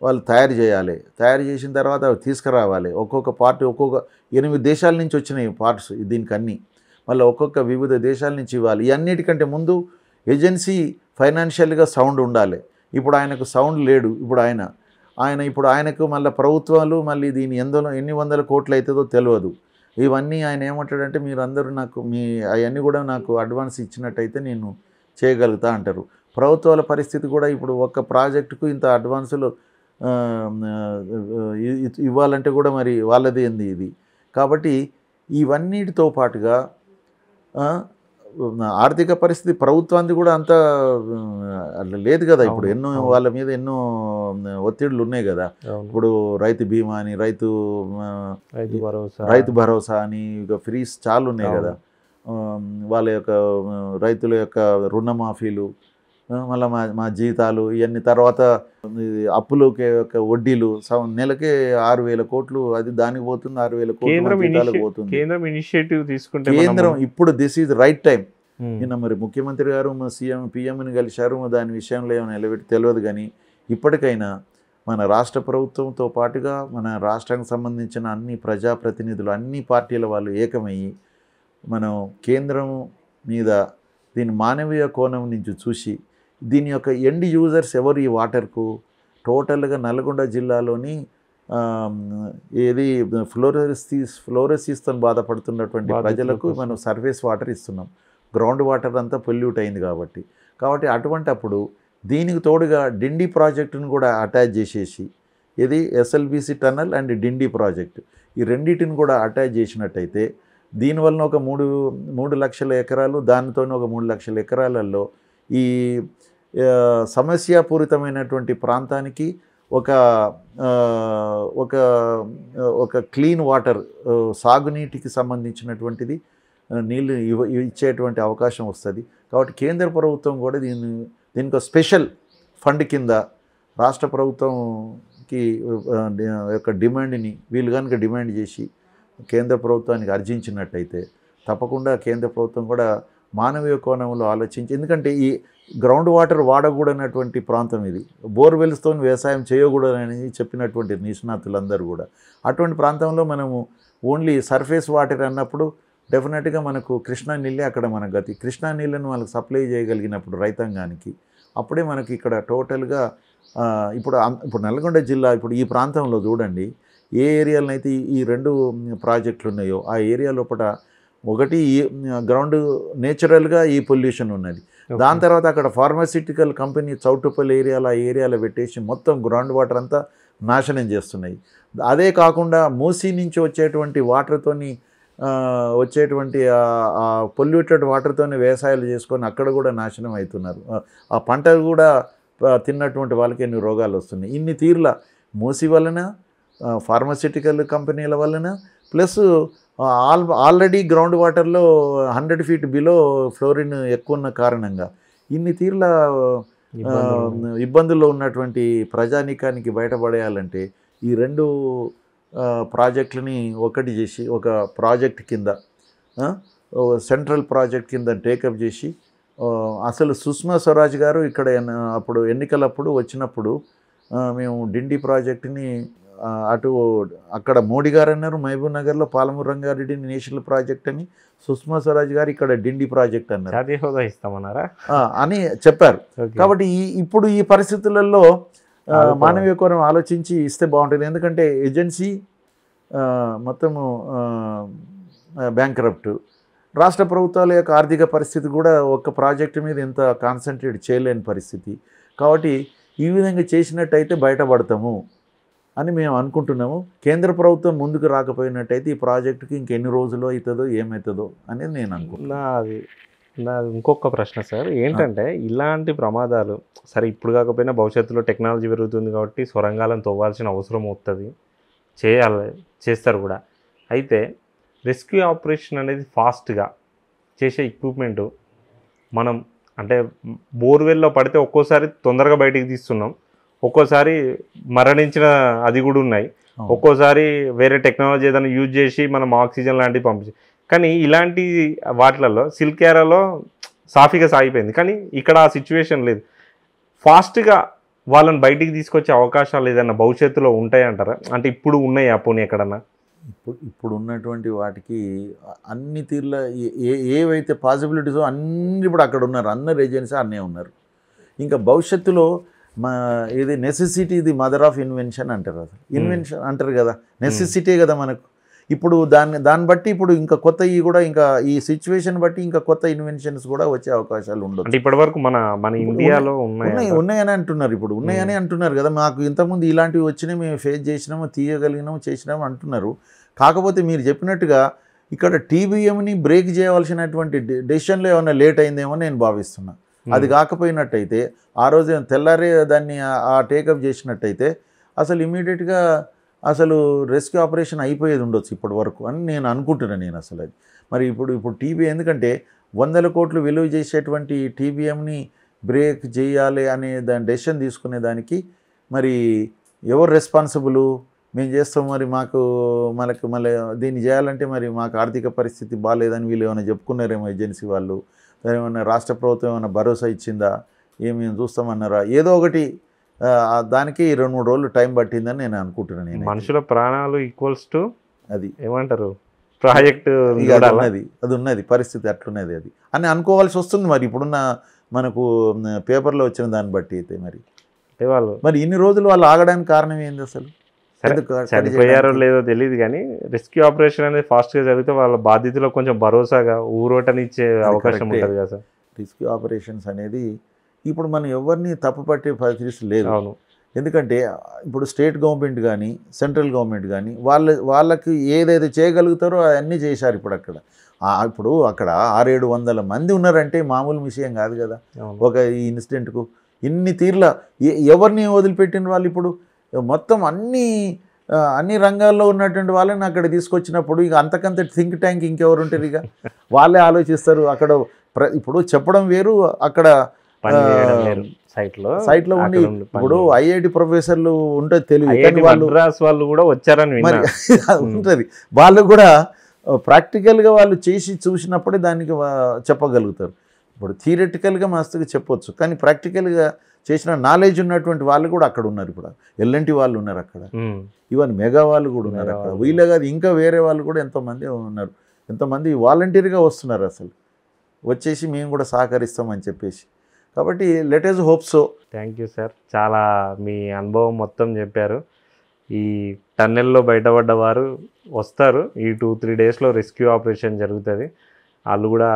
వాళ్ళు తయారు చేయాలి, తయారు చేసిన తర్వాత అవి తీసుకురావాలి. ఒక్కొక్క పార్ట్ 8 దేశాల నుంచి వచ్చినాయి పార్ట్స్ దీనికి అన్నీ, మళ్ళీ ఒక్కొక్క వివిధ దేశాల నుంచి ఇవ్వాలి. ఇవన్నిటికంటే ముందు ఏజెన్సీ ఫైనాన్షియల్గా సౌండ్ ఉండాలి. ఇప్పుడు ఆయనకు సౌండ్ లేడు. ఇప్పుడు ఆయనకు మళ్ళీ ప్రభుత్వాలు మళ్ళీ దీని ఎన్ని వందల కోట్లు అవుతుందో తెలియదు. ఇవన్నీ ఆయన ఏమంటాడంటే మీరు అందరూ నాకు అవన్నీ కూడా నాకు అడ్వాన్స్ ఇచ్చినట్టయితే నేను చేయగలుగుతా అంటారు. ప్రభుత్వాల పరిస్థితి కూడా ఇప్పుడు ఒక్క ప్రాజెక్టుకు ఇంత అడ్వాన్సులు ఇవ్వాలంటే కూడా మరి వాళ్ళది ఏంది ఇది. కాబట్టి ఇవన్నిటితో పాటుగా ఆర్థిక పరిస్థితి ప్రభుత్వానికి కూడా అంత లేదు కదా. ఇప్పుడు వాళ్ళ మీద ఎన్నో ఒత్తిడులు ఉన్నాయి కదా. ఇప్పుడు రైతు బీమా అని, రైతు భరోసా అని, ఇక ఫ్రీస్ చాలా ఉన్నాయి కదా. వాళ్ళ యొక్క రైతుల యొక్క రుణమాఫీలు, మళ్ళీ మా జీతాలు ఇవన్నీ, తర్వాత అప్పులకి యొక్క వడ్డీలు నెలకే 6,000 కోట్లు అది దానికి పోతుంది, 6,000 కోట్లు జీతాలకు పోతుంది. కేంద్రం ఇనిషియేటివ్ తీసుకుంటే కేంద్రం ఇప్పుడు దిస్ ఈజ్ రైట్ టైం. నిన్న మరి ముఖ్యమంత్రి గారు పిఎంని కలిశారు, దాని విషయంలో ఏమైనా నిలబెట్టి తెలియదు. కానీ ఇప్పటికైనా మన రాష్ట్ర ప్రభుత్వంతో పాటుగా మన రాష్ట్రానికి సంబంధించిన అన్ని ప్రజాప్రతినిధులు, అన్ని పార్టీల వాళ్ళు ఏకమయ్యి మనం కేంద్రం మీద దీని మానవీయ కోణం నుంచి చూసి దీని యొక్క ఎండ్ యూజర్స్ ఎవరు ఈ వాటర్కు టోటల్గా నల్గొండ జిల్లాలోని ఏది ఫ్లోరోసిస్తో బాధపడుతున్నటువంటి ప్రజలకు మనం సర్ఫేస్ వాటర్ ఇస్తున్నాం. గ్రౌండ్ వాటర్ అంతా పొల్యూట్ అయింది కాబట్టి అటువంటి అప్పుడు దీనికి తోడుగా డిండి ప్రాజెక్టును కూడా అటాచ్ చేసేసి, ఇది SLBC tunnel and Dindi project, ఈ రెండింటిని కూడా అటాచ్ చేసినట్టయితే దీనివలన ఒక 3 లక్షల ఎకరాలు, దానితోనే ఒక 3 లక్షల ఎకరాలలో ఈ సమస్యాపూరితమైనటువంటి ప్రాంతానికి ఒక క్లీన్ వాటర్, సాగునీటికి సంబంధించినటువంటిది నీళ్ళు ఇచ్చేటువంటి అవకాశం వస్తుంది. కాబట్టి కేంద్ర ప్రభుత్వం కూడా దీనికి స్పెషల్ ఫండ్ కింద రాష్ట్ర ప్రభుత్వంకి యొక్క డిమాండ్ని వీళ్ళు కనుక డిమాండ్ చేసి కేంద్ర ప్రభుత్వానికి అర్జించినట్టయితే తప్పకుండా కేంద్ర ప్రభుత్వం కూడా మానవీయ కోణంలో ఆలోచించి, ఎందుకంటే ఈ గ్రౌండ్ వాటర్ వాడకూడనటువంటి ప్రాంతం ఇది, బోర్వెల్స్తో వ్యవసాయం చేయకూడదని చెప్పినటువంటి నిష్ణాతులందరూ కూడా. అటువంటి ప్రాంతంలో మనము ఓన్లీ సర్ఫేస్ వాటర్ అన్నప్పుడు డెఫినెట్గా మనకు కృష్ణా నీళ్ళే అక్కడ మన గతి. కృష్ణా నీళ్ళను మనకు సప్లై చేయగలిగినప్పుడు రైతాంగానికి అప్పుడే మనకి ఇక్కడ టోటల్గా ఇప్పుడు నల్గొండ జిల్లా ఇప్పుడు ఈ ప్రాంతంలో చూడండి, ఏ ఏరియాలో అయితే ఈ 2 ప్రాజెక్టులు ఉన్నాయో ఆ ఏరియా లోపల ఒకటి గ్రౌండ్ నేచురల్గా ఈ పొల్యూషన్ ఉన్నది. దాని తర్వాత అక్కడ ఫార్మాసిటికల్ కంపెనీ చౌటుపల్లి ఏరియాలో పెట్టేసి మొత్తం గ్రౌండ్ వాటర్ అంతా నాశనం చేస్తున్నాయి. అదే కాకుండా మూసీ నుంచి వచ్చేటువంటి వాటర్తోని వచ్చేటువంటి పొల్యూటెడ్ వాటర్తోనే వ్యవసాయాలు చేసుకొని అక్కడ కూడా నాశనం అవుతున్నారు. ఆ పంట కూడా తిన్నటువంటి వాళ్ళకి ఎన్ని రోగాలు వస్తున్నాయి. ఇన్ని తీర్ల మూసి వలన, ఫార్మాసిటికల్ కంపెనీల వలన, ప్లస్ ఆల్రెడీ గ్రౌండ్ వాటర్లో 100 feet బిలో ఫ్లోరిన్ ఎక్కువ ఉన్న కారణంగా ఇన్ని తీర్ల ఇబ్బందుల్లో ఉన్నటువంటి ప్రజానీకానికి బయటపడేయాలంటే ఈ 2 ప్రాజెక్టులని ఒకటి చేసి ఒక ప్రాజెక్ట్ కింద సెంట్రల్ ప్రాజెక్ట్ కింద టేకప్ చేసి అసలు సుష్మా స్వరాజ్ గారు ఇక్కడ అప్పుడు ఎన్నికలప్పుడు వచ్చినప్పుడు మేము డిండి ప్రాజెక్టుని అక్కడ మోడీ గారు అన్నారు మహబూబ్ నగర్లో పాలమూరు రంగారెడ్డి నేషనల్ ప్రాజెక్ట్ అని, సుష్మా స్వరాజ్ గారు ఇక్కడ డిండి ప్రాజెక్ట్ అన్నారు, జాతీయ హోదా ఇస్తామన్నారా అని చెప్పారు. కాబట్టి ఇప్పుడు ఈ పరిస్థితులలో మానవీయ కోణం ఆలోచించి ఇస్తే బాగుంటుంది. ఎందుకంటే ఏజెన్సీ మొత్తము బ్యాంక్రప్ట్, రాష్ట్ర ప్రభుత్వాల యొక్క ఆర్థిక పరిస్థితి కూడా ఒక్క ప్రాజెక్టు మీద ఇంత కాన్సన్ట్రేట్ చేయలేని పరిస్థితి. కాబట్టి ఈ విధంగా చేసినట్టయితే బయటపడతాము అని మేము అనుకుంటున్నాము. కేంద్ర ప్రభుత్వం ముందుకు రాకపోయినట్టయితే ఈ ప్రాజెక్టుకి ఇంకెన్ని రోజులు అవుతుందో ఏమవుతుందో అనేది నేను అనుకుంటున్నాను. నాది ఇంకొక ప్రశ్న సార్, ఏంటంటే ఇలాంటి ప్రమాదాలు సరే ఇప్పుడు కాకపోయినా భవిష్యత్తులో టెక్నాలజీ పెరుగుతుంది కాబట్టి సొరంగాలను తవ్వాల్సిన అవసరం వస్తుంది, చేస్తారు కూడా. అయితే రెస్క్యూ ఆపరేషన్ అనేది ఫాస్ట్గా చేసే ఎక్విప్మెంటు మనం అంటే బోర్వెల్లో పడితే ఒక్కోసారి తొందరగా బయటికి తీస్తున్నాం, ఒక్కోసారి మరణించిన అది కూడా ఉన్నాయి, ఒక్కోసారి వేరే టెక్నాలజీ ఏదైనా యూజ్ చేసి మనం ఆక్సిజన్ లాంటివి పంపించి. కానీ ఇలాంటి వాటిలలో సిల్క్ ఏరాలో సాఫీగా సాగిపోయింది. కానీ ఇక్కడ ఆ సిచ్యువేషన్ లేదు. ఫాస్ట్గా వాళ్ళని బయటికి తీసుకొచ్చే అవకాశాలు ఏదైనా భవిష్యత్తులో ఉంటాయంటారా? అంటే ఇప్పుడు ఉన్నాయి పోనీ ఎక్కడన్నా? ఇప్పుడు ఉన్నటువంటి వాటికి అన్ని తీర్ల ఏవైతే పాసిబిలిటీసో అన్ని ఇప్పుడు అక్కడ ఉన్నారు, అందరు ఏజెన్సీ అన్నీ ఉన్నారు. ఇంకా భవిష్యత్తులో ఇది నెసెసిటీ ఇది మదర్ ఆఫ్ ఇన్వెన్షన్ అంటారు. అసలు ఇన్వెన్షన్ అంటారు కదా, నెసెసిటీ కదా మనకు. ఇప్పుడు దాన్ని బట్టి ఇప్పుడు ఇంకా కొత్త కూడా ఇంకా ఈ సిచ్యువేషన్ బట్టి ఇంకా కొత్త ఇన్వెన్షన్స్ కూడా వచ్చే అవకాశాలు ఉండవు. ఇప్పటివరకు మన ఇండియాలో ఉన్నాయని అంటున్నారు, ఇప్పుడు ఉన్నాయని అంటున్నారు కదా. మాకు ఇంతకుముందు ఇలాంటివి వచ్చినాయి, మేము ఫేస్ చేసినాము, తీయగలిగినాము, చేసినాము అంటున్నారు. కాకపోతే మీరు చెప్పినట్టుగా ఇక్కడ టీబీఎంని బ్రేక్ చేయవలసినటువంటి డెసిషన్లో ఏమైనా లేట్ అయిందేమో నేను భావిస్తున్నా. అది కాకపోయినట్టయితే ఆ రోజు తెల్లారే దాన్ని ఆ టేకప్ చేసినట్టయితే అసలు ఇమీడియట్గా అసలు రెస్క్యూ ఆపరేషన్ అయిపోయేది ఉండొచ్చు ఇప్పటి వరకు అని నేను అనుకుంటున్నాను. నేను అసలు అది మరి ఇప్పుడు టీబీ ఎందుకంటే 100 కోట్లు విలువ చేసేటువంటి టీబీఎంని బ్రేక్ చేయాలి అనే దాని డెసిషన్ తీసుకునే దానికి మరి ఎవరు రెస్పాన్సిబుల్? మేము చేస్తాం, మరి మనకు మళ్ళీ దీన్ని చేయాలంటే మరి మాకు ఆర్థిక పరిస్థితి బాగాలేదని వీళ్ళు ఏమైనా చెప్పుకున్నారేమో ఏజెన్సీ వాళ్ళు, ఏమైనా రాష్ట్ర ప్రభుత్వం ఏమైనా భరోసా ఇచ్చిందా, మేము చూస్తామన్నారా, ఏదో ఒకటి దానికి 2-3 రోజులు టైం పట్టిందని నేను అనుకుంటున్నాను. మనుషుల ప్రాణాలు ఈక్వల్స్ టు అది ఏమంటారు ప్రాజెక్టు అది ఉన్నది పరిస్థితి అట్లున్నది అది అని అనుకోవాల్సి వస్తుంది. మరి ఇప్పుడున్న మనకు పేపర్లో వచ్చిన దాన్ని బట్టి అయితే మరి ఇన్ని రోజులు వాళ్ళు ఆగడానికి కారణం ఏంది? అసలు చనిపోయారో లేదో తెలియదు, కానీ రెస్క్యూ ఆపరేషన్ అనేది ఫాస్ట్గా జరిగితే వాళ్ళ బాధితులకు కొంచెం భరోసాగా ఊరోటనిచ్చే అవకాశం ఉంటుంది కదా సార్. రెస్క్యూ ఆపరేషన్స్ అనేది ఇప్పుడు మనం ఎవరిని తప్పుపట్టే పరిస్థితి లేదు. అవును, ఎందుకంటే ఇప్పుడు స్టేట్ గవర్నమెంట్ కానీ సెంట్రల్ గవర్నమెంట్ కానీ వాళ్ళకి ఏదైతే చేయగలుగుతారో అవన్నీ చేశారు. ఇప్పుడు అక్కడ 600-700 మంది ఉన్నారంటే మామూలు విషయం కాదు కదా. ఒక ఈ ఇన్సిడెంట్కు ఇన్ని తీర్ల ఎవరిని వదిలిపెట్టిన వాళ్ళు ఇప్పుడు మొత్తం అన్ని రంగాల్లో ఉన్నటువంటి వాళ్ళని అక్కడ తీసుకొచ్చినప్పుడు ఇక అంతకంత థింక్ ట్యాంక్ ఇంకెవరు ఉంటారు? ఇక వాళ్ళే ఆలోచిస్తారు. అక్కడ ఇప్పుడు చెప్పడం వేరు, అక్కడ సైట్లో ఉండి ఇప్పుడు ఐఐటి ప్రొఫెసర్లు ఉంటుంది తెలియదు, వాళ్ళు కూడా వచ్చారని మరి ఉంటుంది. వాళ్ళు కూడా ప్రాక్టికల్గా వాళ్ళు చేసి చూసినప్పుడే దానికి చెప్పగలుగుతారు. ఇప్పుడు థియరిటికల్గా మస్తుగా చెప్పొచ్చు, కానీ ప్రాక్టికల్గా చేసిన నాలెడ్జ్ ఉన్నటువంటి వాళ్ళు కూడా అక్కడ ఉన్నారు. ఇప్పుడు ఎల్ఎన్టీ వాళ్ళు ఉన్నారు అక్కడ, ఈవెన్ మెగా వాళ్ళు కూడా ఉన్నారు అక్కడ. వీళ్ళే కాదు ఇంకా వేరే వాళ్ళు కూడా ఎంతోమంది ఉన్నారు. ఎంతోమంది వాలంటీర్గా వస్తున్నారు అసలు వచ్చేసి మేము కూడా సహకరిస్తామని చెప్పేసి. కాబట్టి let us hope so. Thank you sir, చాలా మీ అనుభవం మొత్తం చెప్పారు. ఈ టన్నెల్లో బయటపడ్డ వారు వస్తారు, ఈ 2-3 డేస్లో రెస్క్యూ ఆపరేషన్ జరుగుతుంది. వాళ్ళు కూడా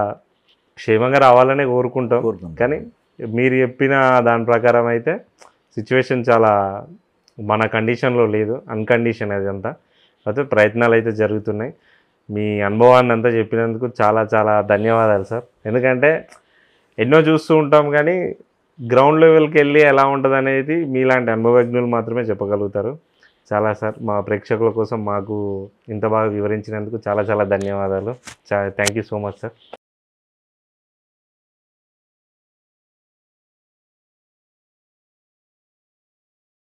క్షేమంగా రావాలనే కోరుకుంటాం. కానీ మీరు చెప్పిన దాని ప్రకారం అయితే సిచ్యువేషన్ చాలా మన కండిషన్లో లేదు, అన్కండిషన్ అది అంతా. అయితే ప్రయత్నాలు అయితే జరుగుతున్నాయి. మీ అనుభవాన్ని అంతా చెప్పినందుకు చాలా చాలా ధన్యవాదాలు సార్. ఎందుకంటే ఎన్నో చూస్తూ ఉంటాం, కానీ గ్రౌండ్ లెవెల్కి వెళ్ళి ఎలా ఉంటుంది అనేది మీలాంటి అనుభవజ్ఞులు మాత్రమే చెప్పగలుగుతారు. చాలా సార్, మా ప్రేక్షకుల కోసం మాకు ఇంత బాగా వివరించినందుకు చాలా చాలా ధన్యవాదాలు. Thank you so much sir.